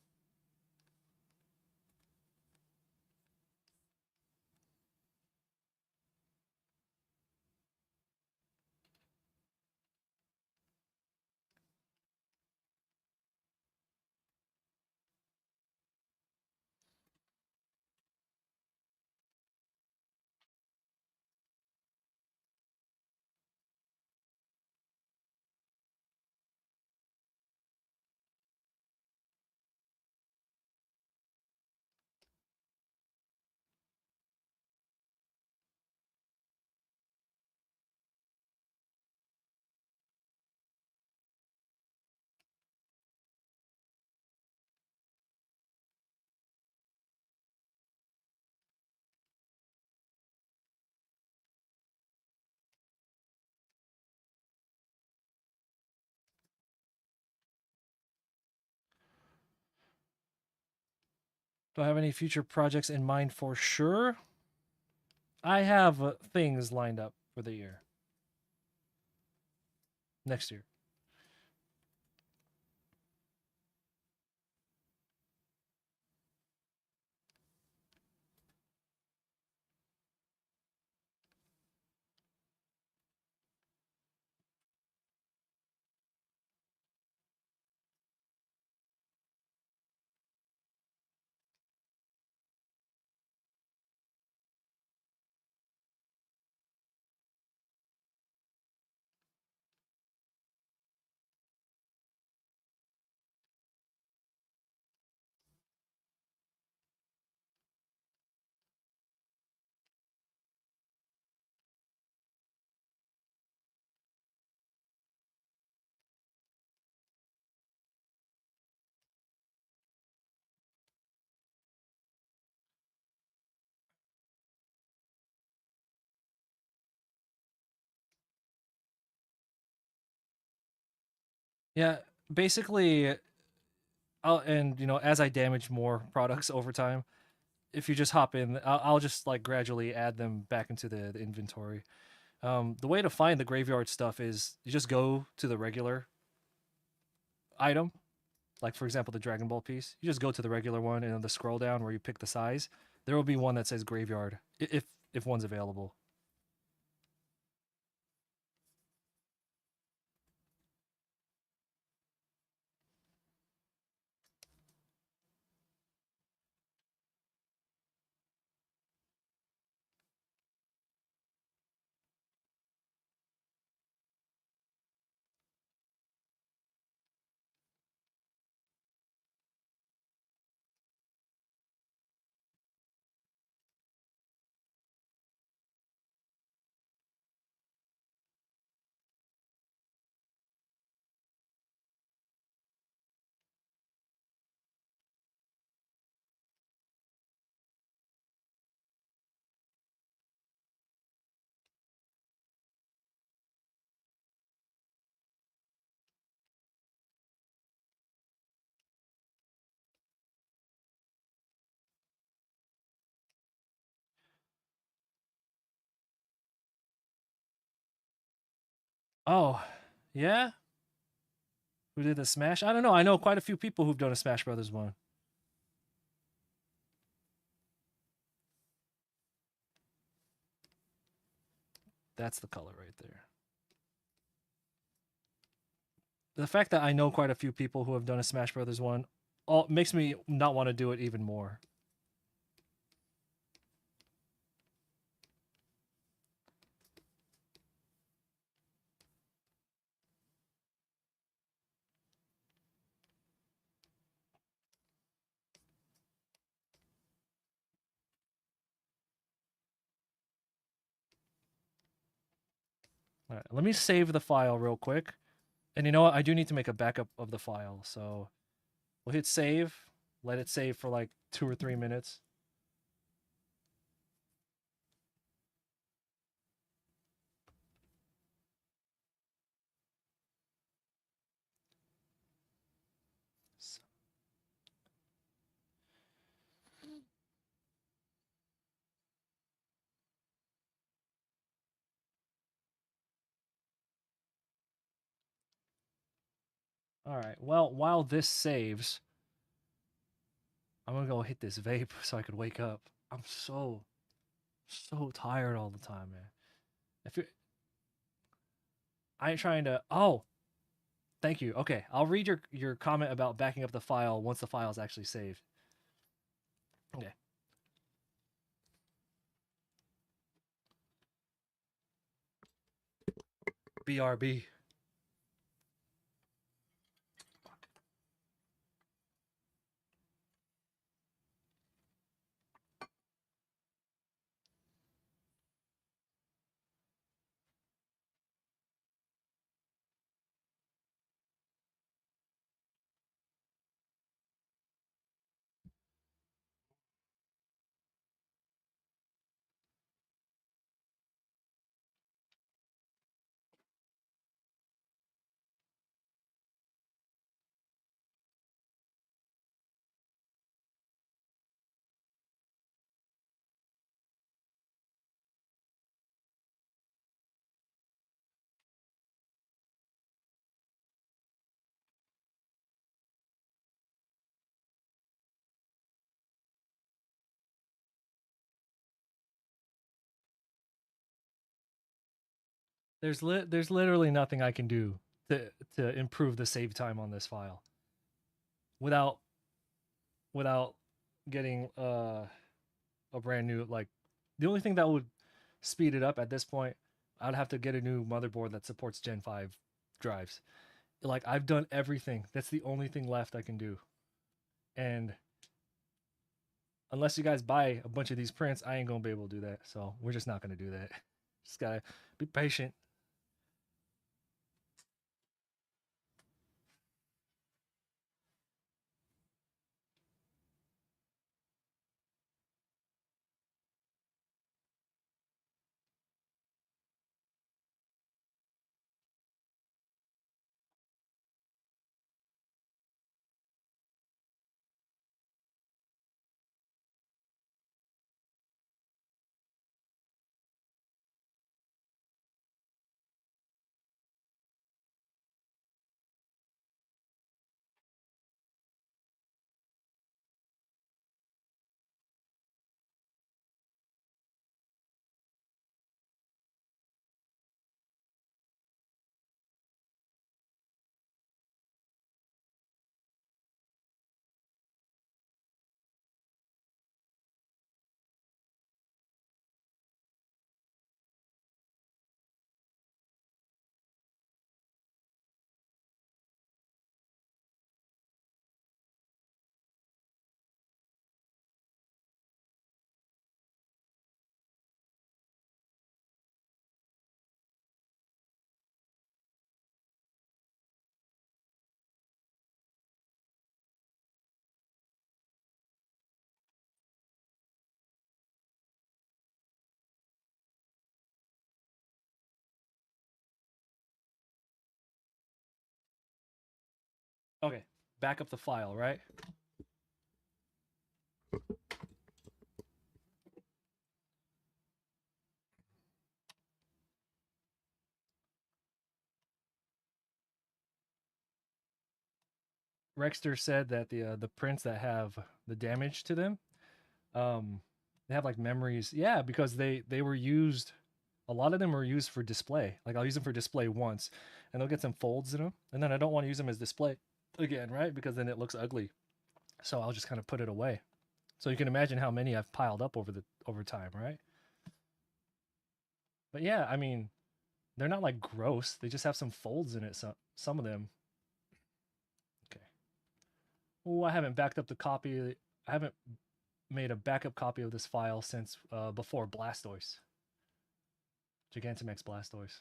A: Do I have any future projects in mind for sure? I have things lined up for the year. Next year. Yeah, basically, and as I damage more products over time, if you just hop in, I'll just like gradually add them back into the inventory. The way to find the graveyard stuff is you just go to the regular item, like for example the Dragon Ball piece. You just go to the regular one and then the scroll down where you pick the size. There will be one that says graveyard if one's available. Oh, yeah. Who did the Smash? I don't know. I know quite a few people who've done a Smash Brothers one. That's the color right there. The fact that I know quite a few people who have done a Smash Brothers one all makes me not want to do it even more. All right, let me save the file real quick. And you know what? I do need to make a backup of the file. So we'll hit save, let it save for like 2 or 3 minutes. All right. Well, while this saves, I'm gonna go hit this vape so I could wake up. I'm so tired all the time, man. If you, I ain't trying to. Oh, thank you. Okay, I'll read your comment about backing up the file once the file is actually saved. Okay. BRB. There's literally nothing I can do to improve the save time on this file without without getting a brand new like the only thing that would speed it up at this point, I'd have to get a new motherboard that supports Gen 5 drives. Like I've done everything. That's the only thing left I can do. And unless you guys buy a bunch of these prints, I ain't gonna be able to do that. So we're just not gonna do that. Just gotta be patient. Okay, back up the file, right? Rexter said that the prints that have the damage to them, um, they have like memories. Yeah, because they were used. A lot of them were used for display. Like I'll use them for display once, and they'll get some folds in them, and then I don't want to use them as display again, right? Because then it looks ugly. So I'll just kind of put it away. So you can imagine how many I've piled up over time, right? But yeah, I mean, they're not like gross. They just have some folds in it. So some of them. Okay. Oh, I haven't backed up the copy. I haven't made a backup copy of this file since before Blastoise, Gigantamax Blastoise.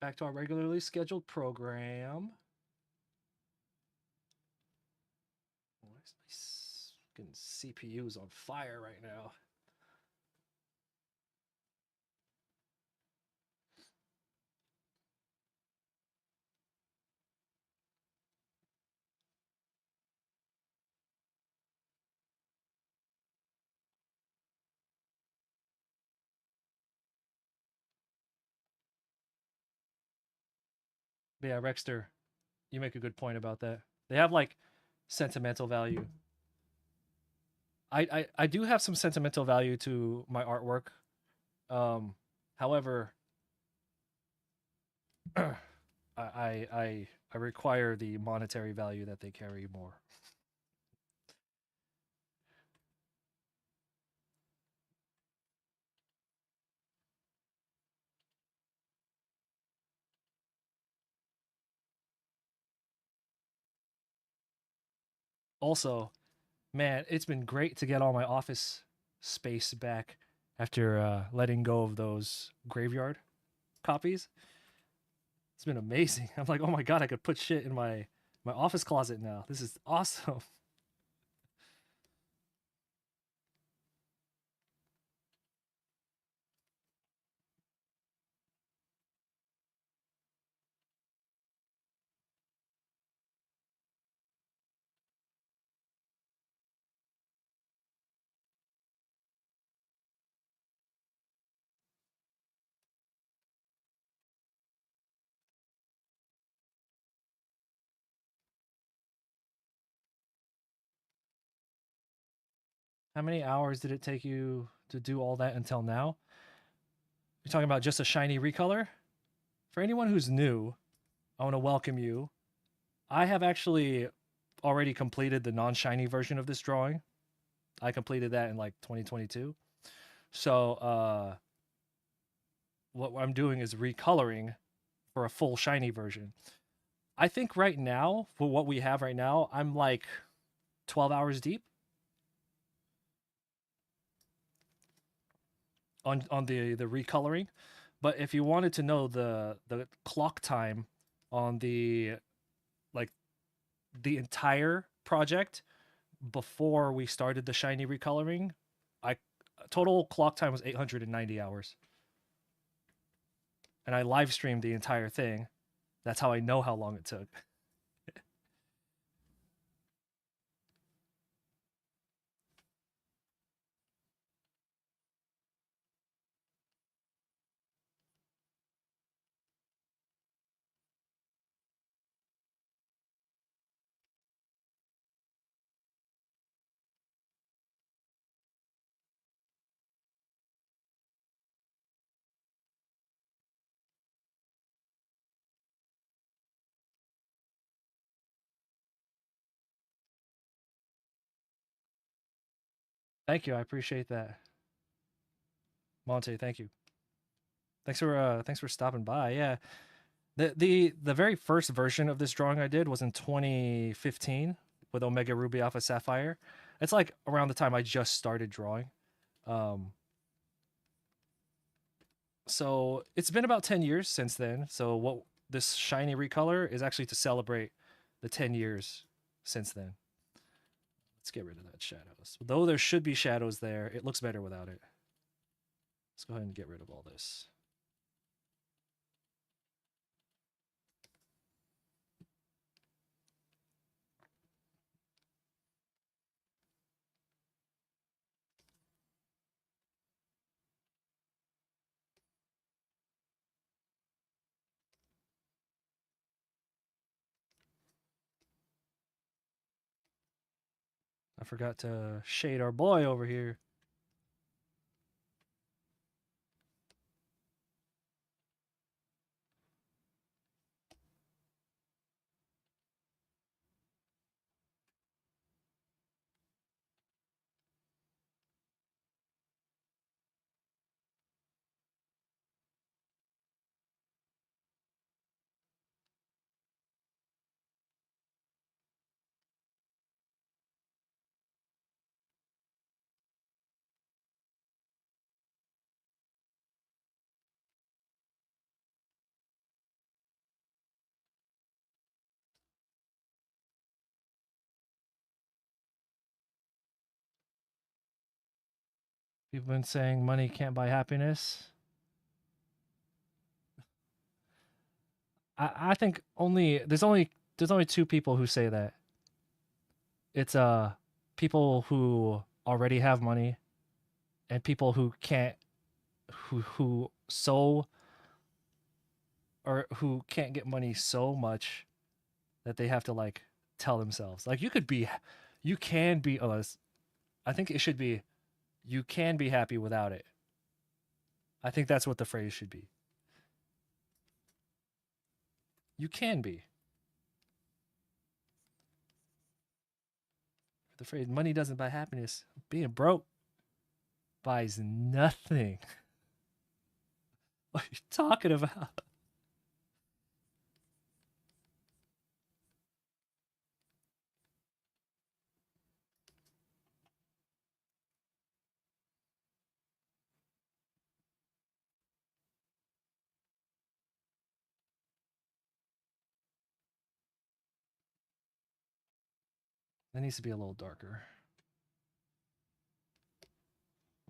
A: Back to our regularly scheduled program. Fucking CPU is on fire right now. But yeah, Rexter, you make a good point about that. They have like sentimental value. I do have some sentimental value to my artwork. Um, however, I, I require the monetary value that they carry more. Also, man, it's been great to get all my office space back after letting go of those graveyard copies. It's been amazing. I'm like, oh my god, I could put shit in my office closet now. This is awesome. How many hours did it take you to do all that until now? You're talking about just a shiny recolor? For anyone who's new, I want to welcome you. I have actually already completed the non-shiny version of this drawing. I completed that in like 2022. So what I'm doing is recoloring for a full shiny version. I think right now, for what we have right now, I'm like 12 hours deep on the recoloring. But if you wanted to know the clock time on the like the entire project before we started the shiny recoloring, I total clock time was 890 hours. And I live streamed the entire thing. That's how I know how long it took. Thank you. I appreciate that. Monte, thank you. Thanks for stopping by. Yeah. The very first version of this drawing I did was in 2015 with Omega Ruby Alpha Sapphire. It's like around the time I just started drawing. Um so it's been about 10 years since then. So what this shiny recolor is actually to celebrate the 10 years since then. Let's get rid of that shadows. Though there should be shadows there, it looks better without it. Let's go ahead and get rid of all this. I forgot to shade our boy over here. People have been saying money can't buy happiness. I think there's only two people who say that. It's people who already have money and people who can't who so or who can't get money so much that they have to like tell themselves like you can be. I think it should be you can be happy without it. I think that's what the phrase should be. You can be. The phrase money doesn't buy happiness. Being broke buys nothing. What are you talking about? That needs to be a little darker.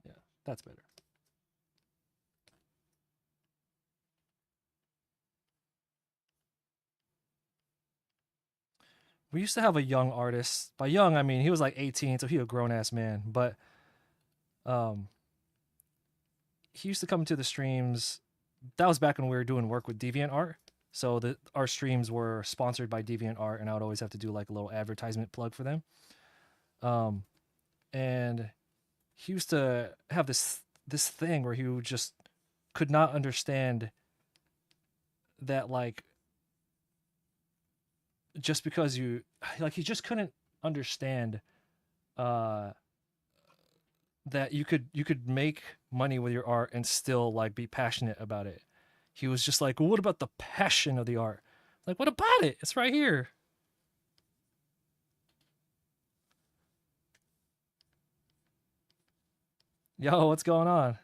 A: Yeah, that's better. We used to have a young artist. By young, I mean he was like 18, so he a grown ass man. But um, he used to come to the streams. That was back when we were doing work with Deviant Art. So our streams were sponsored by Deviant Art, and I would always have to do like a little advertisement plug for them. Um, and he used to have this thing where he would just could not understand that like just because you like he just couldn't understand uh that you could make money with your art and still like be passionate about it. He was just like, well, what about the passion of the art? Like, what about it? It's right here. Yo, what's going on?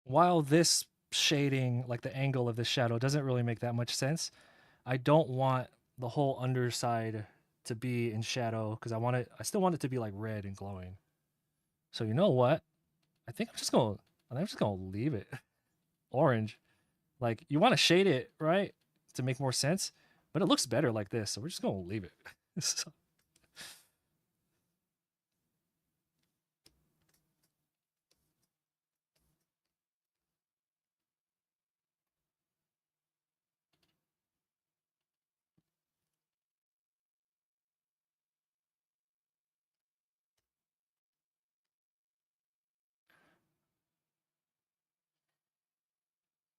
A: While this shading, like the angle of the shadow, doesn't really make that much sense, I don't want the whole underside to be in shadow because I still want it to be like red and glowing. So you know what? I think I'm just gonna leave it orange. Like you want to shade it, right? To make more sense, but it looks better like this, so we're just gonna leave it. So,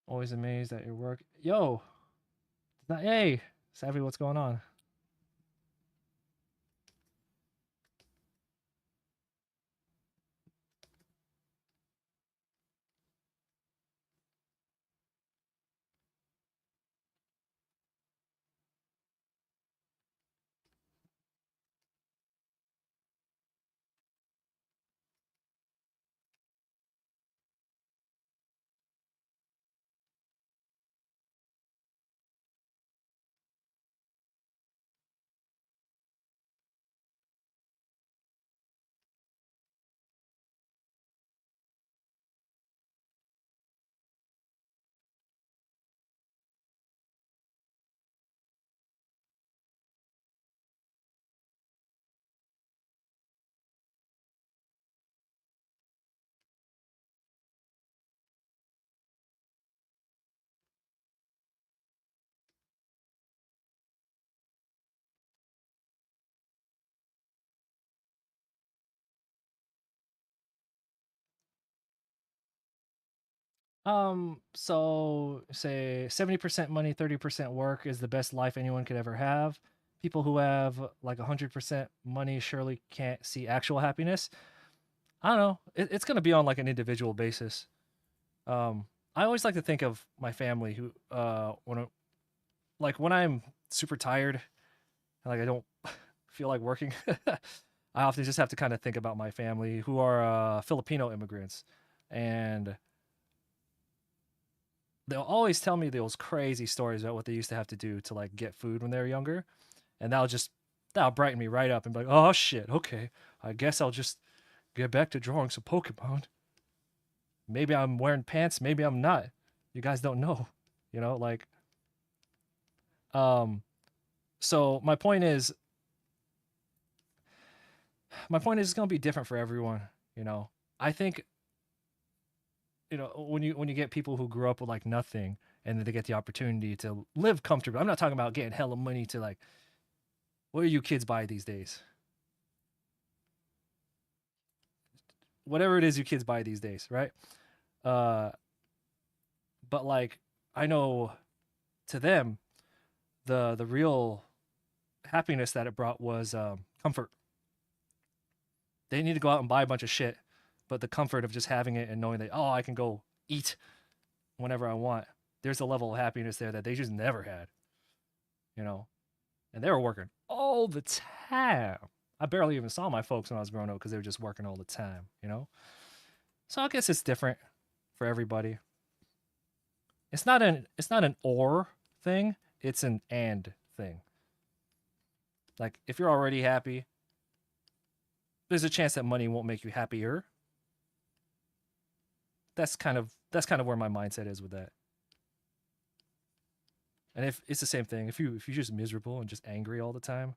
A: always amazed at your work. Yo, hey, Savvy, what's going on? So say 70% money, 30% work is the best life anyone could ever have. people who have like 100% money surely can't see actual happiness. I don't know. It's gonna be on like an individual basis. Um, I always like to think of my family who like when I'm super tired and like I don't feel like working, I often just have to kind of think about my family who are Filipino immigrants, and they'll always tell me those crazy stories about what they used to have to do to like get food when they were younger, and that'll brighten me right up and be like, oh shit, okay, I guess I'll just get back to drawing some Pokemon. Maybe I'm wearing pants, maybe I'm not. You guys don't know, like um. So my point is it's gonna be different for everyone. You know, I think when you get people who grew up with like nothing and then they get the opportunity to live comfortably. I'm not talking about getting hella money to like what do you kids buy these days? Whatever it is you kids buy these days, right? Uh, but like I know to them the real happiness that it brought was comfort. They didn't need to go out and buy a bunch of shit, but the comfort of just having it and knowing that I can go eat whenever I want. There's a level of happiness there that they just never had, you know. And they were working all the time. I barely even saw my folks when I was growing up because they were just working all the time. So I guess it's different for everybody. It's not an or thing. It's an and thing. Like if you're already happy, there's a chance that money won't make you happier. That's kind of where my mindset is with that. And if it's the same thing, if you're just miserable and just angry all the time,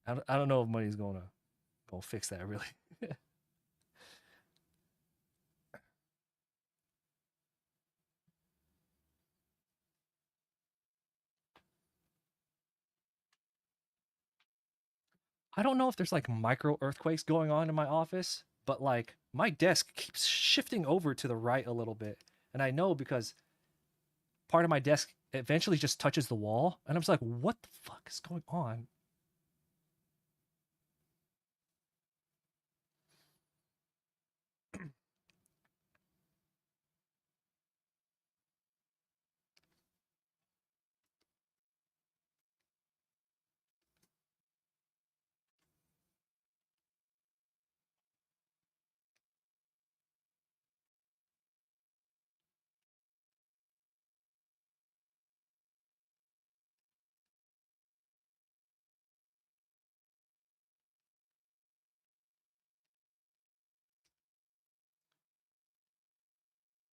A: I don't know if money's gonna fix that really. I don't know if there's like micro earthquakes going on in my office, but like my desk keeps shifting over to the right a little bit. And I know because part of my desk eventually just touches the wall. And I'm just like, what the fuck is going on?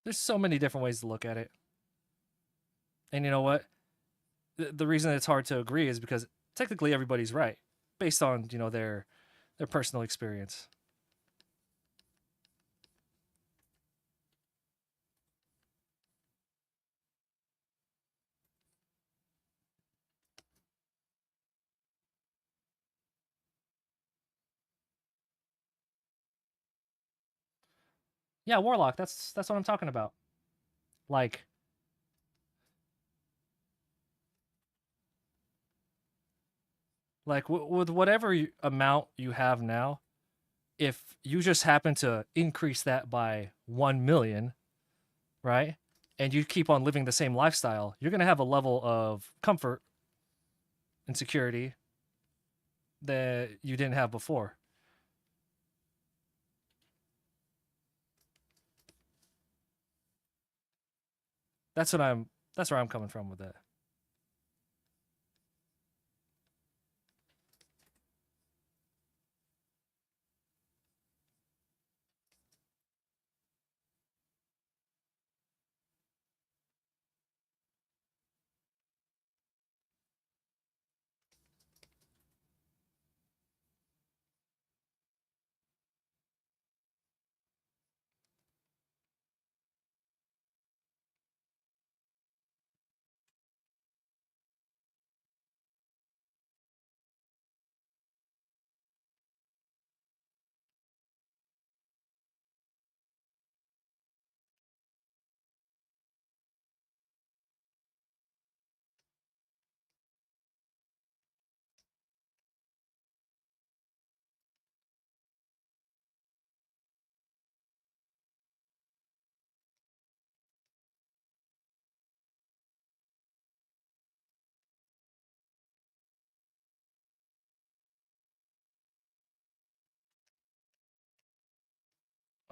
A: There's so many different ways to look at it. And you know what? The reason it's hard to agree is because technically everybody's right based on, their personal experience. Yeah, Warlock, that's what I'm talking about. Like with whatever amount you have now, if you just happen to increase that by 1 million, right? And you keep on living the same lifestyle, you're going to have a level of comfort and security that you didn't have before. That's what I'm that's where I'm coming from with that.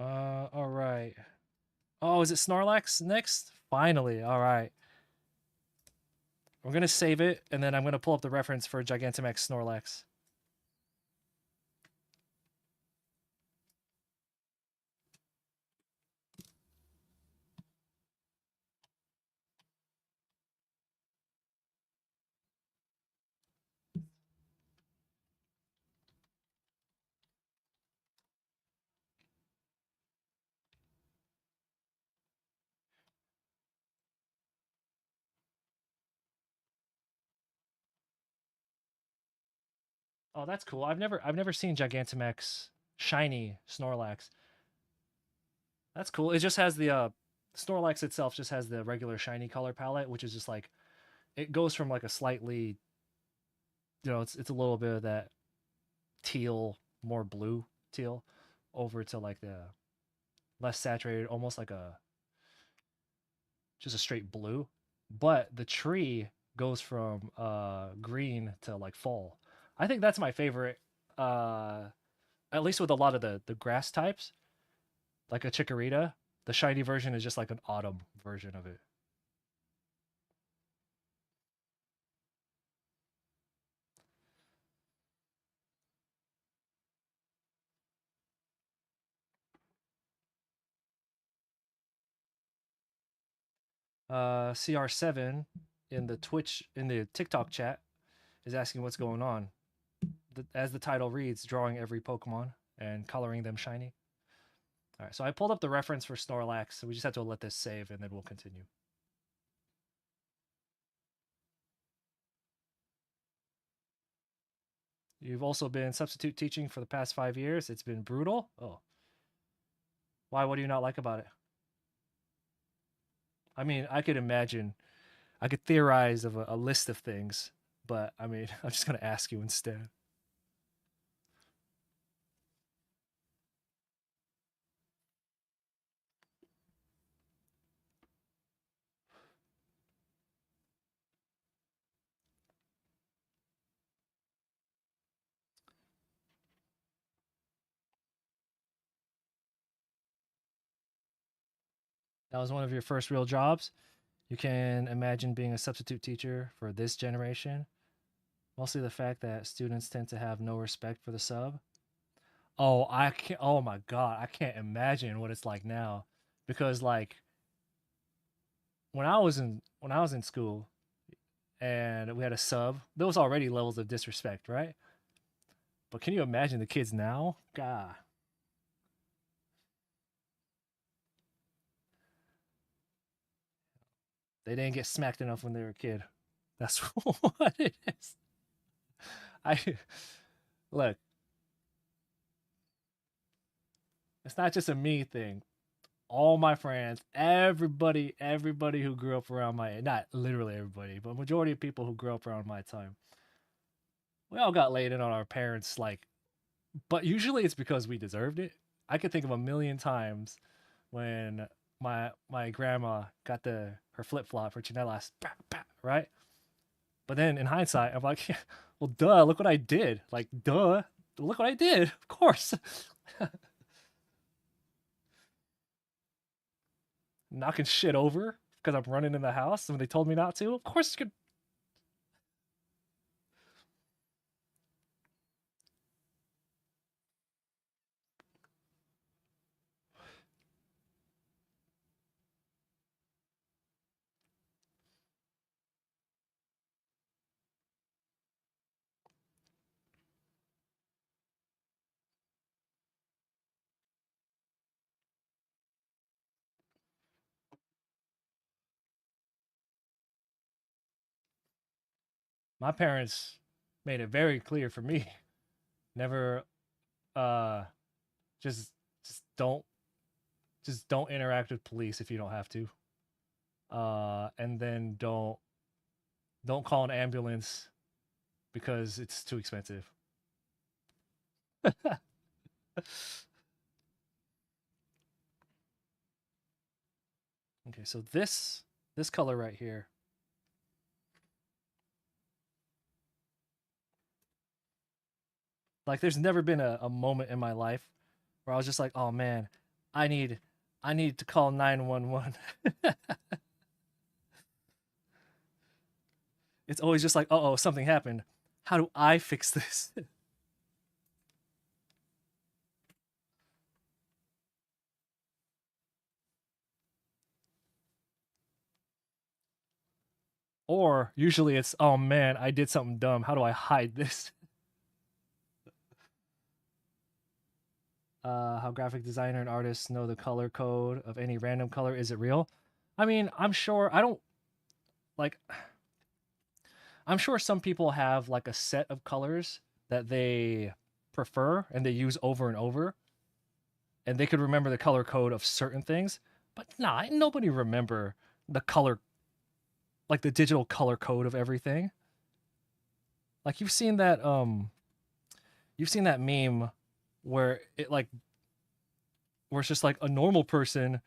A: All right. Oh, is it Snorlax next? Finally. All right. We're gonna save it, and then I'm gonna pull up the reference for Gigantamax Snorlax. Oh, that's cool. I've never seen Gigantamax shiny Snorlax. That's cool. It just has the Snorlax itself just has the regular shiny color palette, which is just like it goes from like a slightly, it's a little bit of that teal, more blue teal, over to like the less saturated, almost like a just a straight blue. But the tree goes from green to like fall. I think that's my favorite. At least with a lot of the grass types, like a chikorita, the shiny version is just like an autumn version of it. CR7 in the TikTok chat is asking what's going on. As the title reads, drawing every Pokemon and coloring them shiny. All right, so I pulled up the reference for Snorlax, so we just have to let this save and then we'll continue. You've also been substitute teaching for the past 5 years. It's been brutal. Oh, why? What do you not like about it? I mean, I could imagine, I could theorize of a list of things, but I mean, I'm just gonna ask you instead. That was one of your first real jobs. You can imagine being a substitute teacher for this generation. Mostly the fact that students tend to have no respect for the sub. Oh, I can't. Oh my god, I can't imagine what it's like now, because like when I was in school and we had a sub, there was already levels of disrespect, right? But can you imagine the kids now? God, they didn't get smacked enough when they were a kid. That's what it is. I look. It's not just a me thing. All my friends, everybody who grew up around my, not literally everybody, but majority of people who grew up around my time, we all got laid in on our parents, like, but usually it's because we deserved it. I could think of a million times when my grandma got the her flip flop, her chinelas, right? But then in hindsight, I'm like, yeah, well, duh, look what I did. Like, duh, look what I did. Of course, knocking shit over because I'm running in the house when they told me not to. Of course, you could. My parents made it very clear for me, never, uh, just just don't interact with police if you don't have to. And then don't call an ambulance because it's too expensive. Okay, so this color right here, like there's never been a moment in my life where I was just like, oh man, I need I need to call 911. It's always just like, "Uh-oh, something happened. How do I fix this?" Or usually it's, "Oh man, I did something dumb. How do I hide this?" How graphic designer and artists know the color code of any random color. Is it real? I mean, I'm sure I don't like I'm sure some people have like a set of colors that they prefer and they use over and over, and they could remember the color code of certain things. But nah, nobody remember the color, like the digital color code of everything. Like you've seen that meme where it like where it's just like a normal person,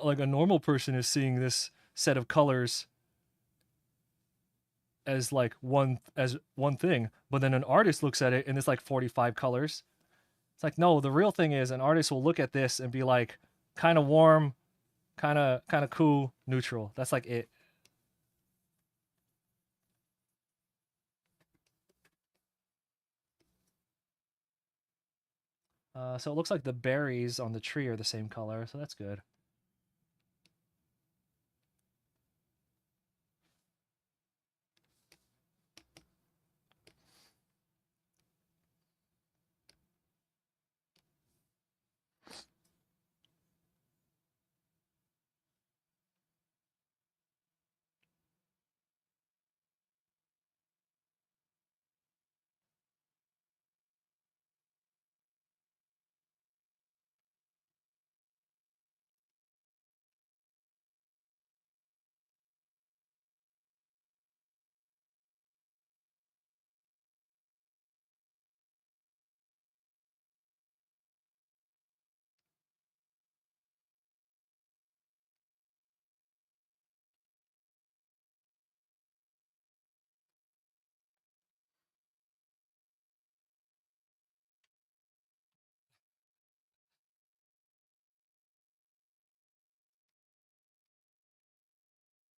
A: like a normal person is seeing this set of colors as one thing, but then an artist looks at it and it's like 45 colors. It's like, no, the real thing is an artist will look at this and be like, kind of warm, kind of cool, neutral. That's like it. So it looks like the berries on the tree are the same color, so that's good.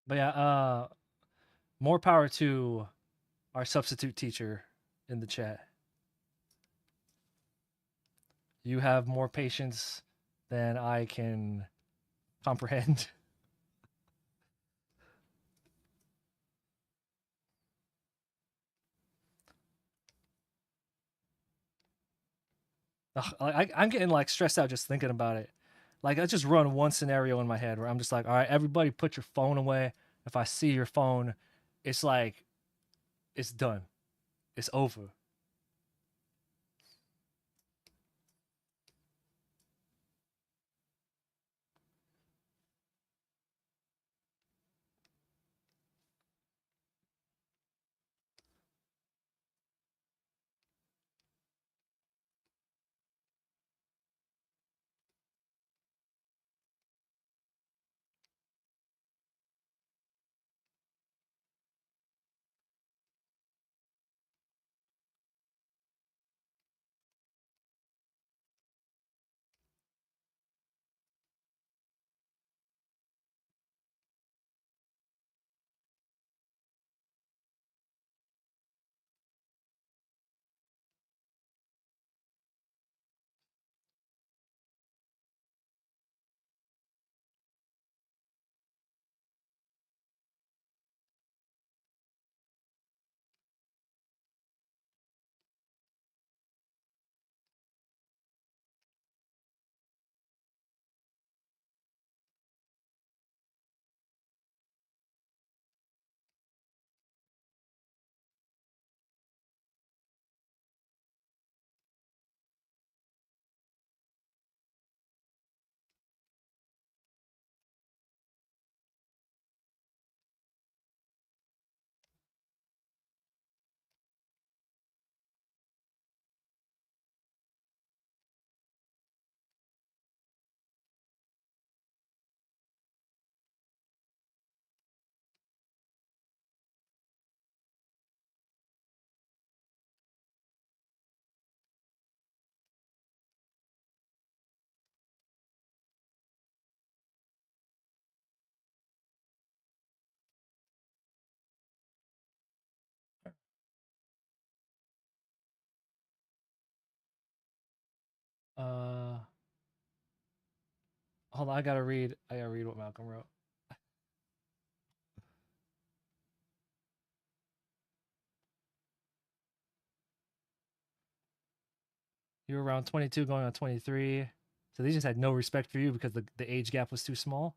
A: But yeah, more power to our substitute teacher in the chat. You have more patience than I can comprehend. Ugh, I'm getting like stressed out just thinking about it. Like I just run one scenario in my head where I'm just like, all right, everybody, put your phone away. If I see your phone, it's like it's done. It's over. hold on, I gotta read. I gotta read what Malcolm wrote. You were around 22, going on 23. So they just had no respect for you because the age gap was too small.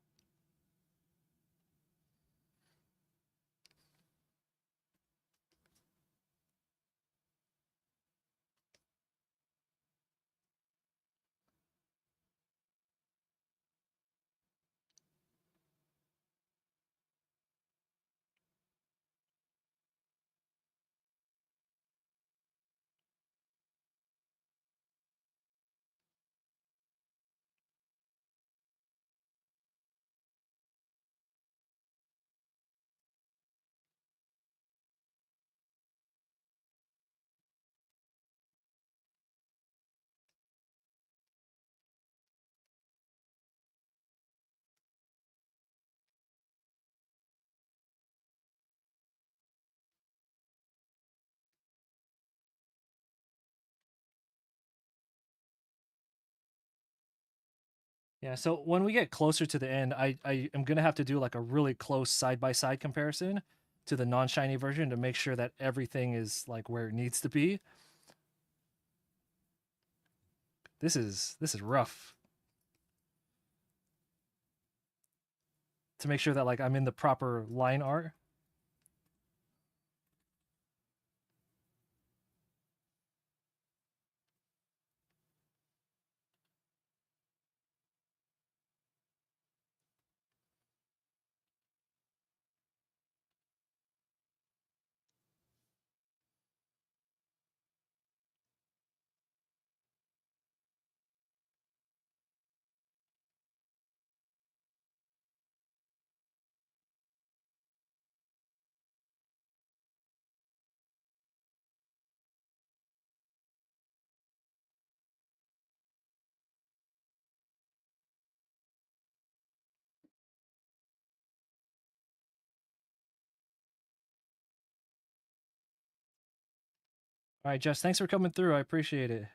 A: Yeah, so when we get closer to the end, I am gonna have to do like a really close side by side comparison to the non shiny version to make sure that everything is like where it needs to be. This is rough to make sure that like I'm in the proper line art. All right, Jess, thanks for coming through. I appreciate it.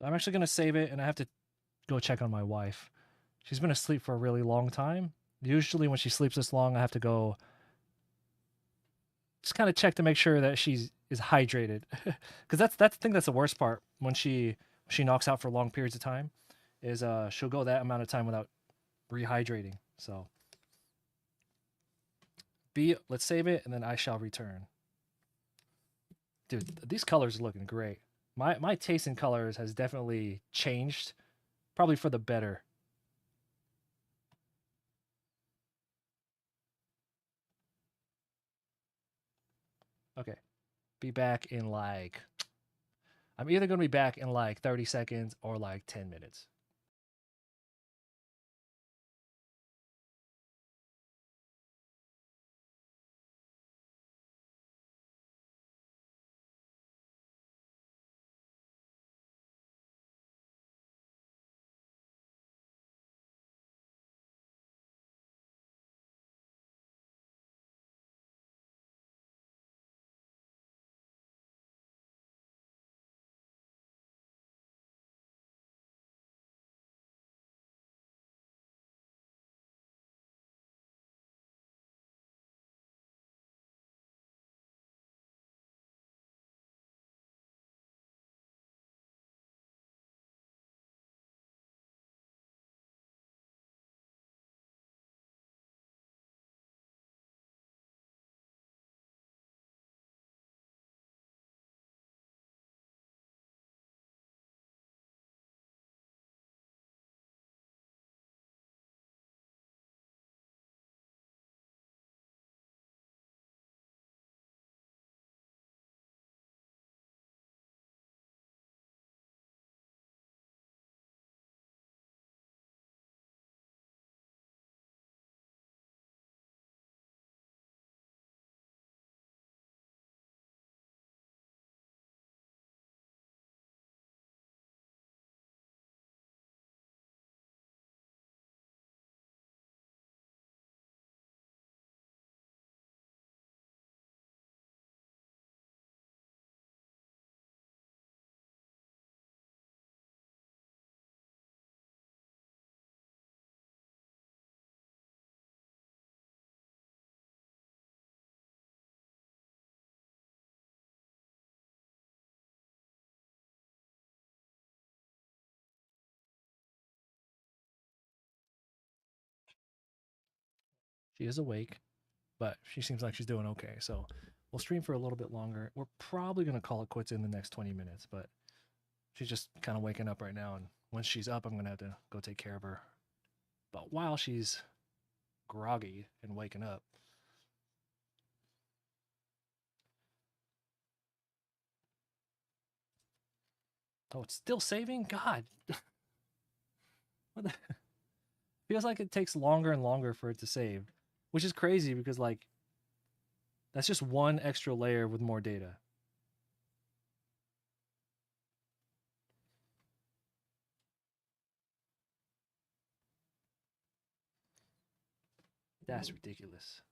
A: I'm actually gonna save it, and I have to go check on my wife. She's been asleep for a really long time. Usually, when she sleeps this long, I have to go just kind of check to make sure that she's is hydrated, because that's I think that's the worst part when she knocks out for long periods of time, is she'll go that amount of time without rehydrating. So let's save it, and then I shall return. Dude, these colors are looking great. My taste in colors has definitely changed, probably for the better. Okay, be back in like I'm either gonna be back in like 30 seconds or like 10 minutes. She is awake, but she seems like she's doing okay. So we'll stream for a little bit longer. We're probably gonna call it quits in the next 20 minutes, but she's just kind of waking up right now, and once she's up, I'm gonna have to go take care of her. But while she's groggy and waking up, oh, it's still saving. God, what the? Feels like it takes longer and longer for it to save, which is crazy because like that's just one extra layer with more data. That's ridiculous.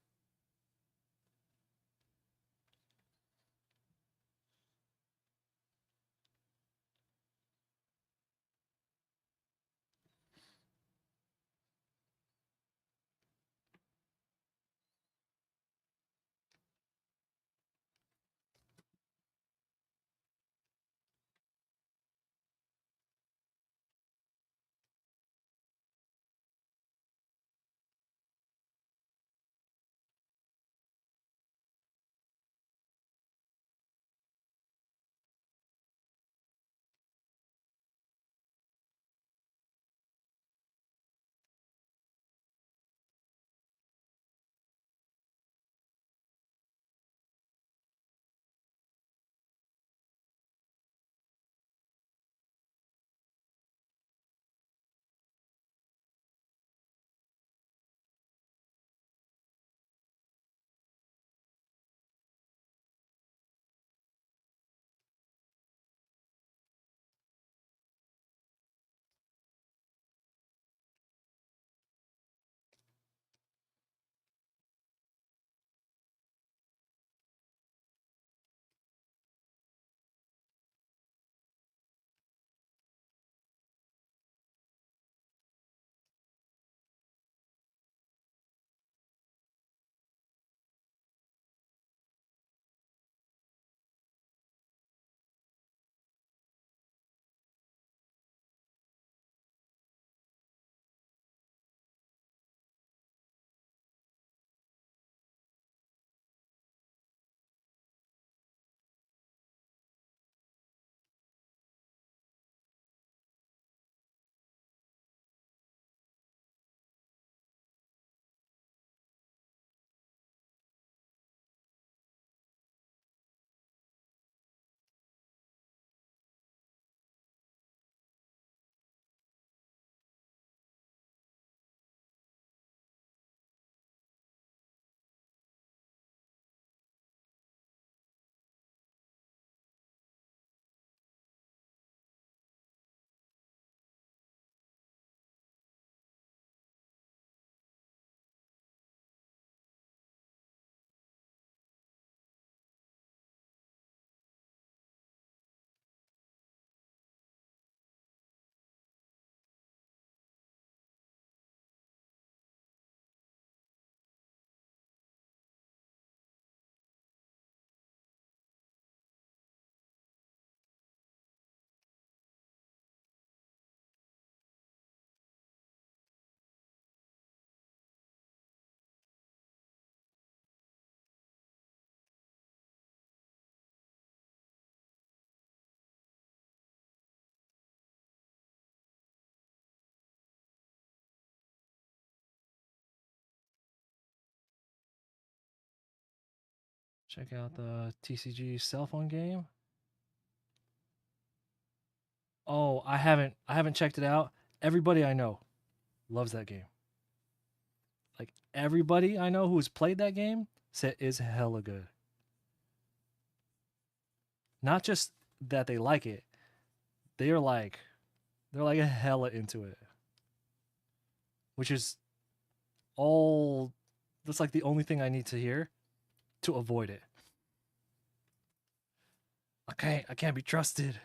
A: Check out the TCG cell phone game. Oh, I haven't checked it out. Everybody I know loves that game. Like everybody I know who's played that game said is hella good. Not just that they like it, they are like they're like hella into it, which is all that's like the only thing I need to hear to avoid it. I can't be trusted.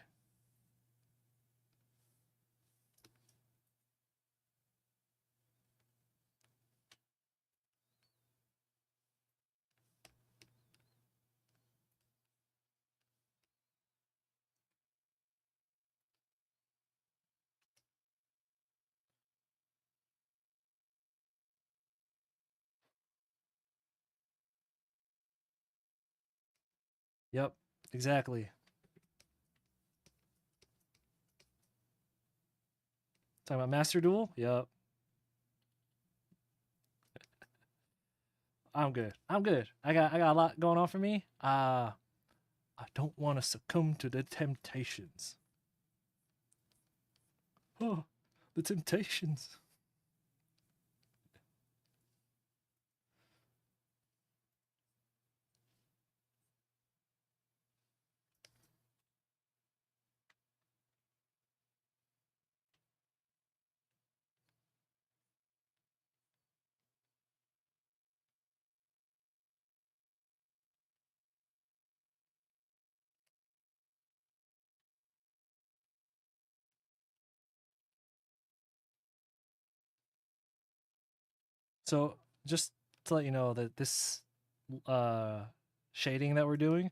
A: Yep, exactly. Talking about Master Duel? Yep. I'm good. I'm good. I got a lot going on for me. I don't want to succumb to the temptations. Oh, the temptations. So just to let you know that this uh shading that we're doing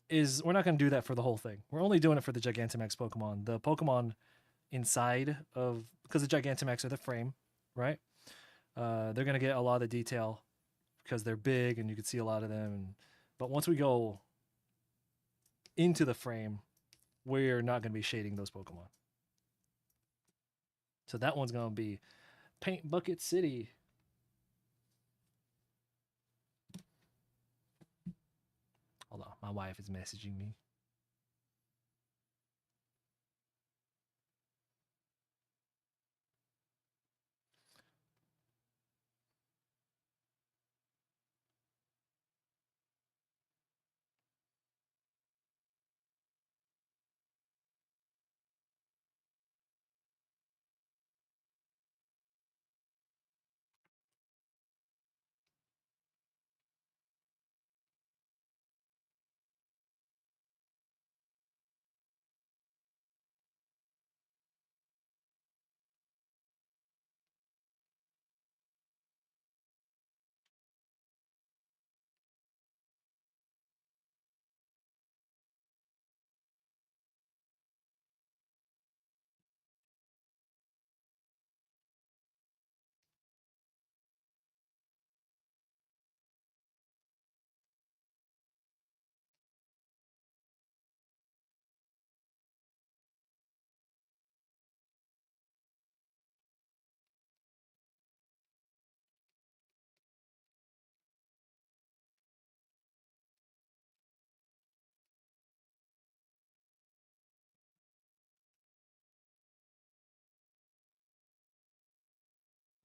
A: is we're not going to do that for the whole thing. We're only doing it for the Gigantamax Pokemon. The Pokemon inside of because the Gigantamax are the frame, right? They're going to get a lot of the detail because they're big and you can see a lot of them. But once we go into the frame, we're not going to be shading those Pokemon. So that one's going to be Paint Bucket City. Hold on, my wife is messaging me.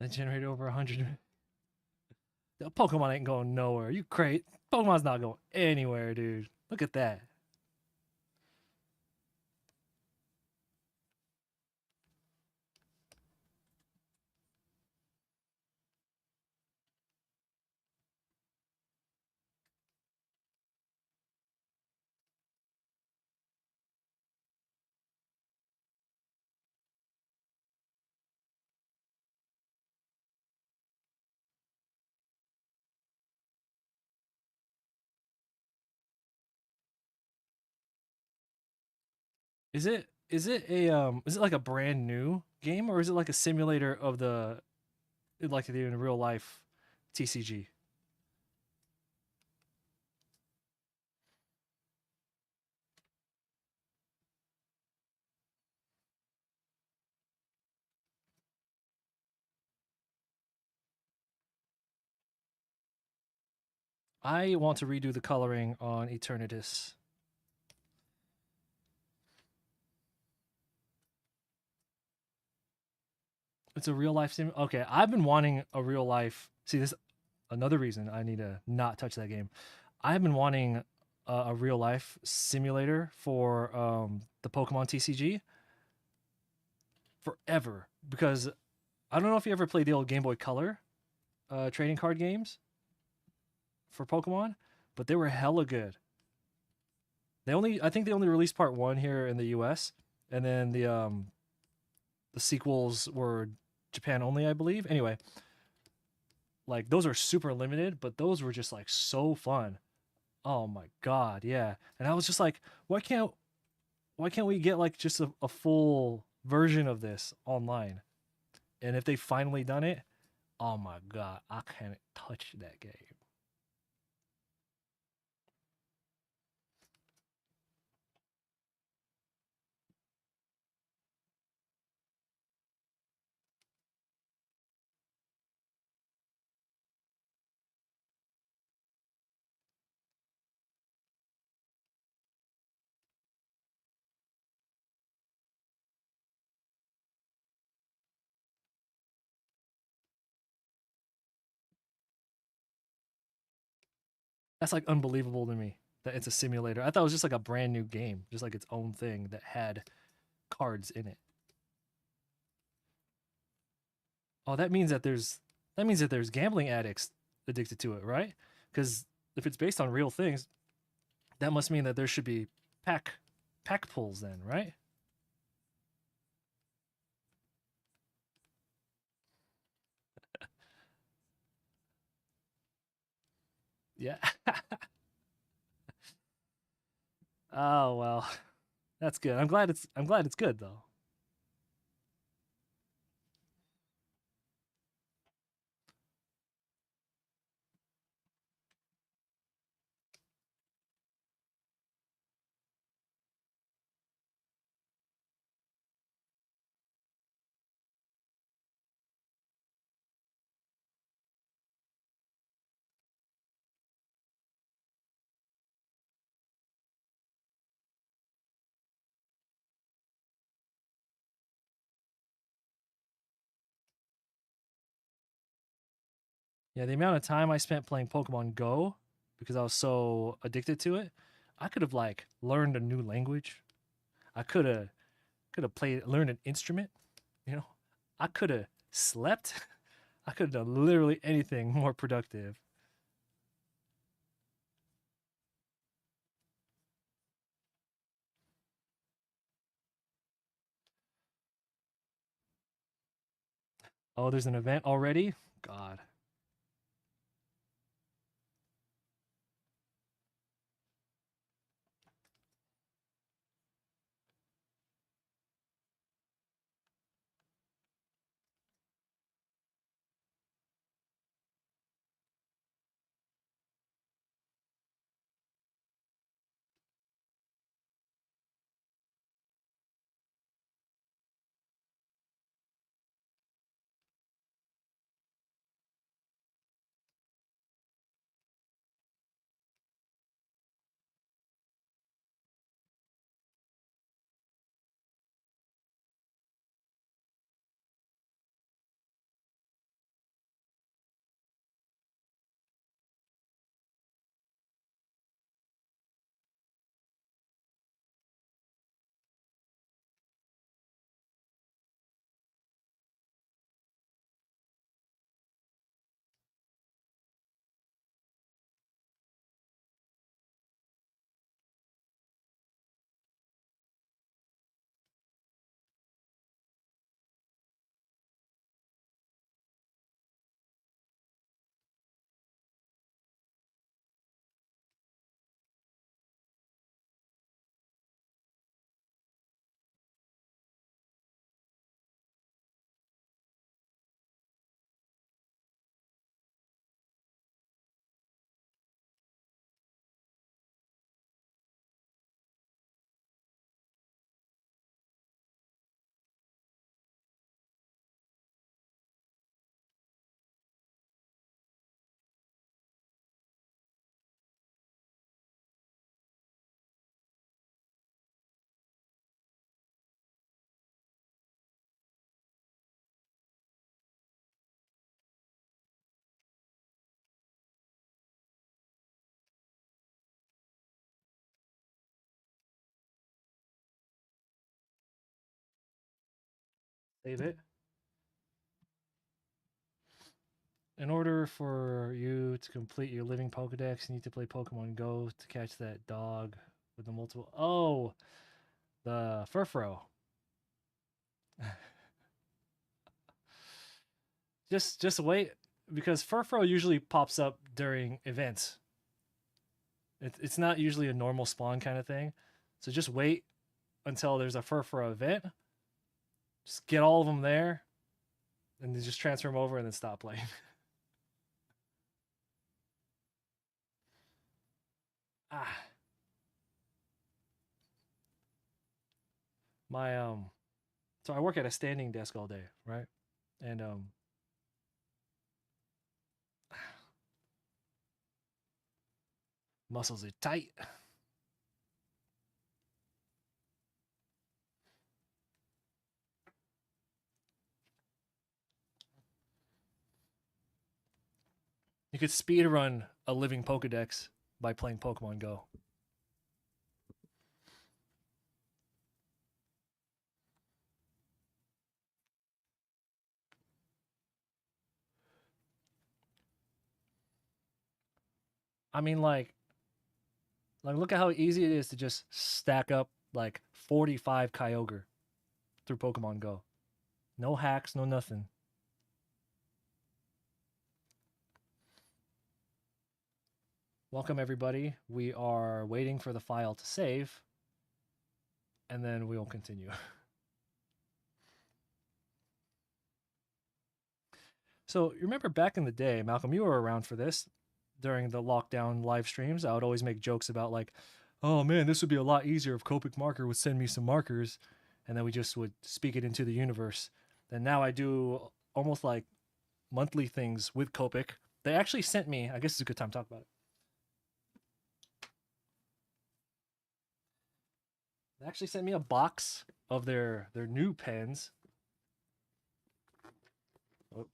A: That generated over 100. The Pokemon ain't going nowhere. You crazy? Pokemon's not going anywhere, dude. Look at that. Is it like a brand new game or is it like a simulator of the like the in real life TCG? I want to redo the coloring on Eternatus. It's a real life sim. Okay, I've been wanting a real life. See, this another reason I need to not touch that game. I've been wanting a real life simulator for the Pokemon TCG forever because I don't know if you ever played the old Game Boy Color trading card games for Pokemon, but they were hella good. I think they only released part one here in the U.S. and then the sequels were Japan only, I believe. Anyway, like those are super limited, but those were just like so fun. Oh my god, yeah. And I was just like, why can't we get like just a full version of this online? And if they finally done it, oh my god, I can't touch that game. That's like unbelievable to me that it's a simulator. I thought it was just like a brand new game, just like its own thing that had cards in it. Oh, that means that there's gambling addicts addicted to it, right? Because if it's based on real things, that must mean that there should be pack pack pulls then, right? Yeah. Oh well, that's good. I'm glad it's good though. Yeah, the amount of time I spent playing Pokemon Go because I was so addicted to it, I could have like learned a new language. I could have played learned an instrument, you know. I could have slept. I could have done literally anything more productive. Oh, there's an event already? God. Save it. In order for you to complete your living Pokedex, you need to play Pokemon Go to catch that dog with the multiple. Oh, the Furfro. Just wait because Furfro usually pops up during events. It's not usually a normal spawn kind of thing. So just wait until there's a Furfro event. Just get all of them there, and then just transfer them over and then stop playing. Ah, my So I work at a standing desk all day, right? And muscles are tight. You could speed run a living Pokedex. by playing Pokemon Go. I mean, like look at how easy it is to just stack up like 45 Kyogre through Pokemon Go. No hacks, no nothing. Welcome everybody. We are waiting for the file to save, and then we will continue. So you remember back in the day, Malcolm, you were around for this during the lockdown live streams. I would always make jokes about like, oh man, this would be a lot easier if Copic Marker would send me some markers, and then we just would speak it into the universe. And now I do almost like monthly things with Copic. They actually sent me, I guess it's a good time to talk about it. They actually sent me a box of their new pens. Oh,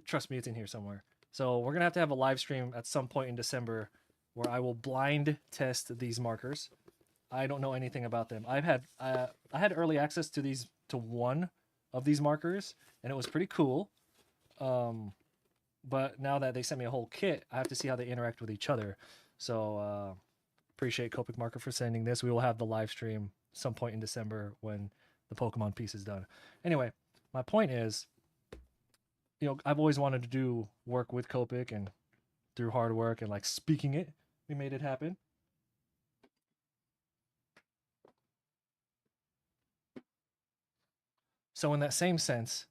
A: trust me, it's in here somewhere. So we're gonna have a live stream at some point in December where I will blind test these markers. I don't know anything about them. I had early access to these to one of these markers, and it was pretty cool. Um, but now that they sent me a whole kit, I have to see how they interact with each other. So appreciate Copic Marker for sending this. We will have the live stream some point in December when the Pokemon piece is done. Anyway, my point is, I've always wanted to do work with Copic, and through hard work and like speaking it, we made it happen. So in that same sense,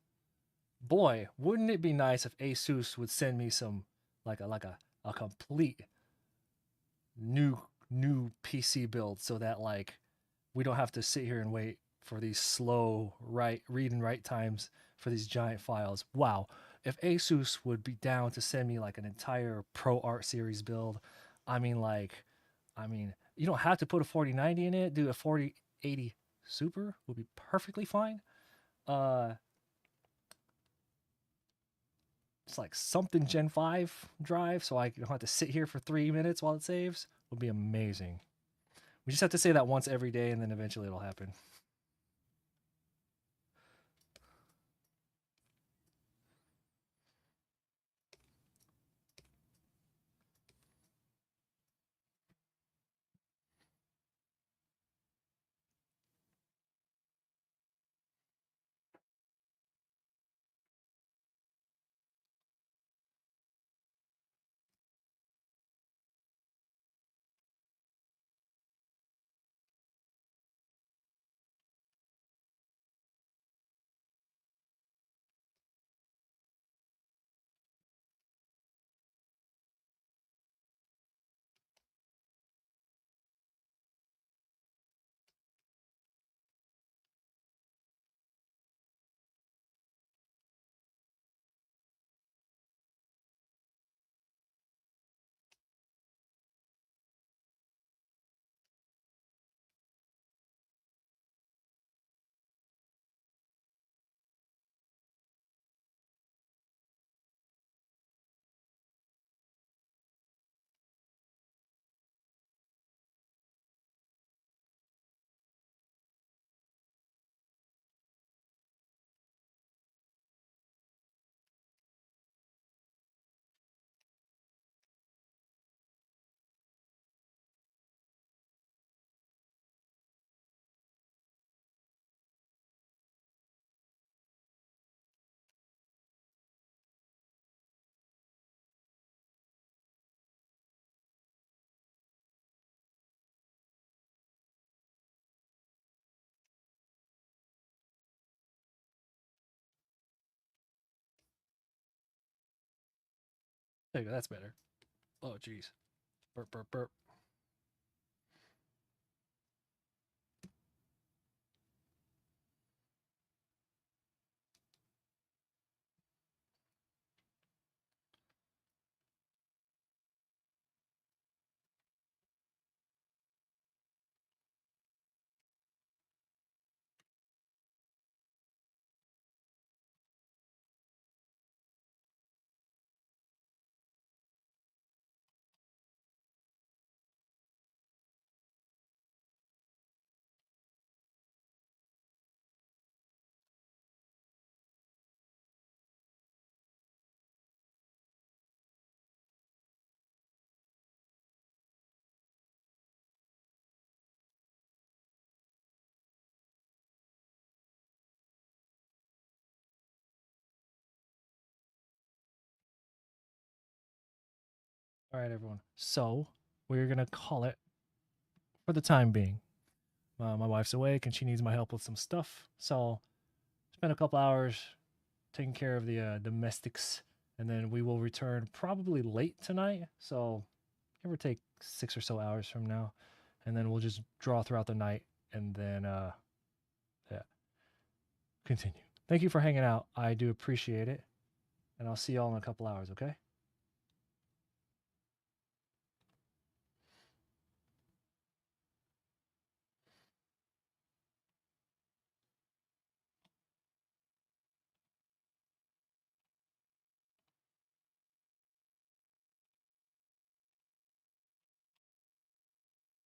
A: boy, wouldn't it be nice if Asus would send me some like a complete new PC build so that like we don't have to sit here and wait for these slow read and write times for these giant files. Wow. If Asus would be down to send me like an entire Pro Art series build, I mean you don't have to put a 4090 in it, do a 4080 Super would be perfectly fine. Uh it's like something Gen 5 drive, so I don't have to sit here for 3 minutes while it saves, would be amazing. We just have to say that once every day, and then eventually it'll happen. There you go, that's better. Oh jeez. Burp burp burp. All right, everyone. So we're gonna call it for the time being. My wife's awake and she needs my help with some stuff. So spend a couple hours taking care of the domestics, and then we will return probably late tonight. So give or take 6 or so hours from now, and then we'll just draw throughout the night, and then yeah, continue. Thank you for hanging out. I do appreciate it, and I'll see y'all in a couple hours. Okay.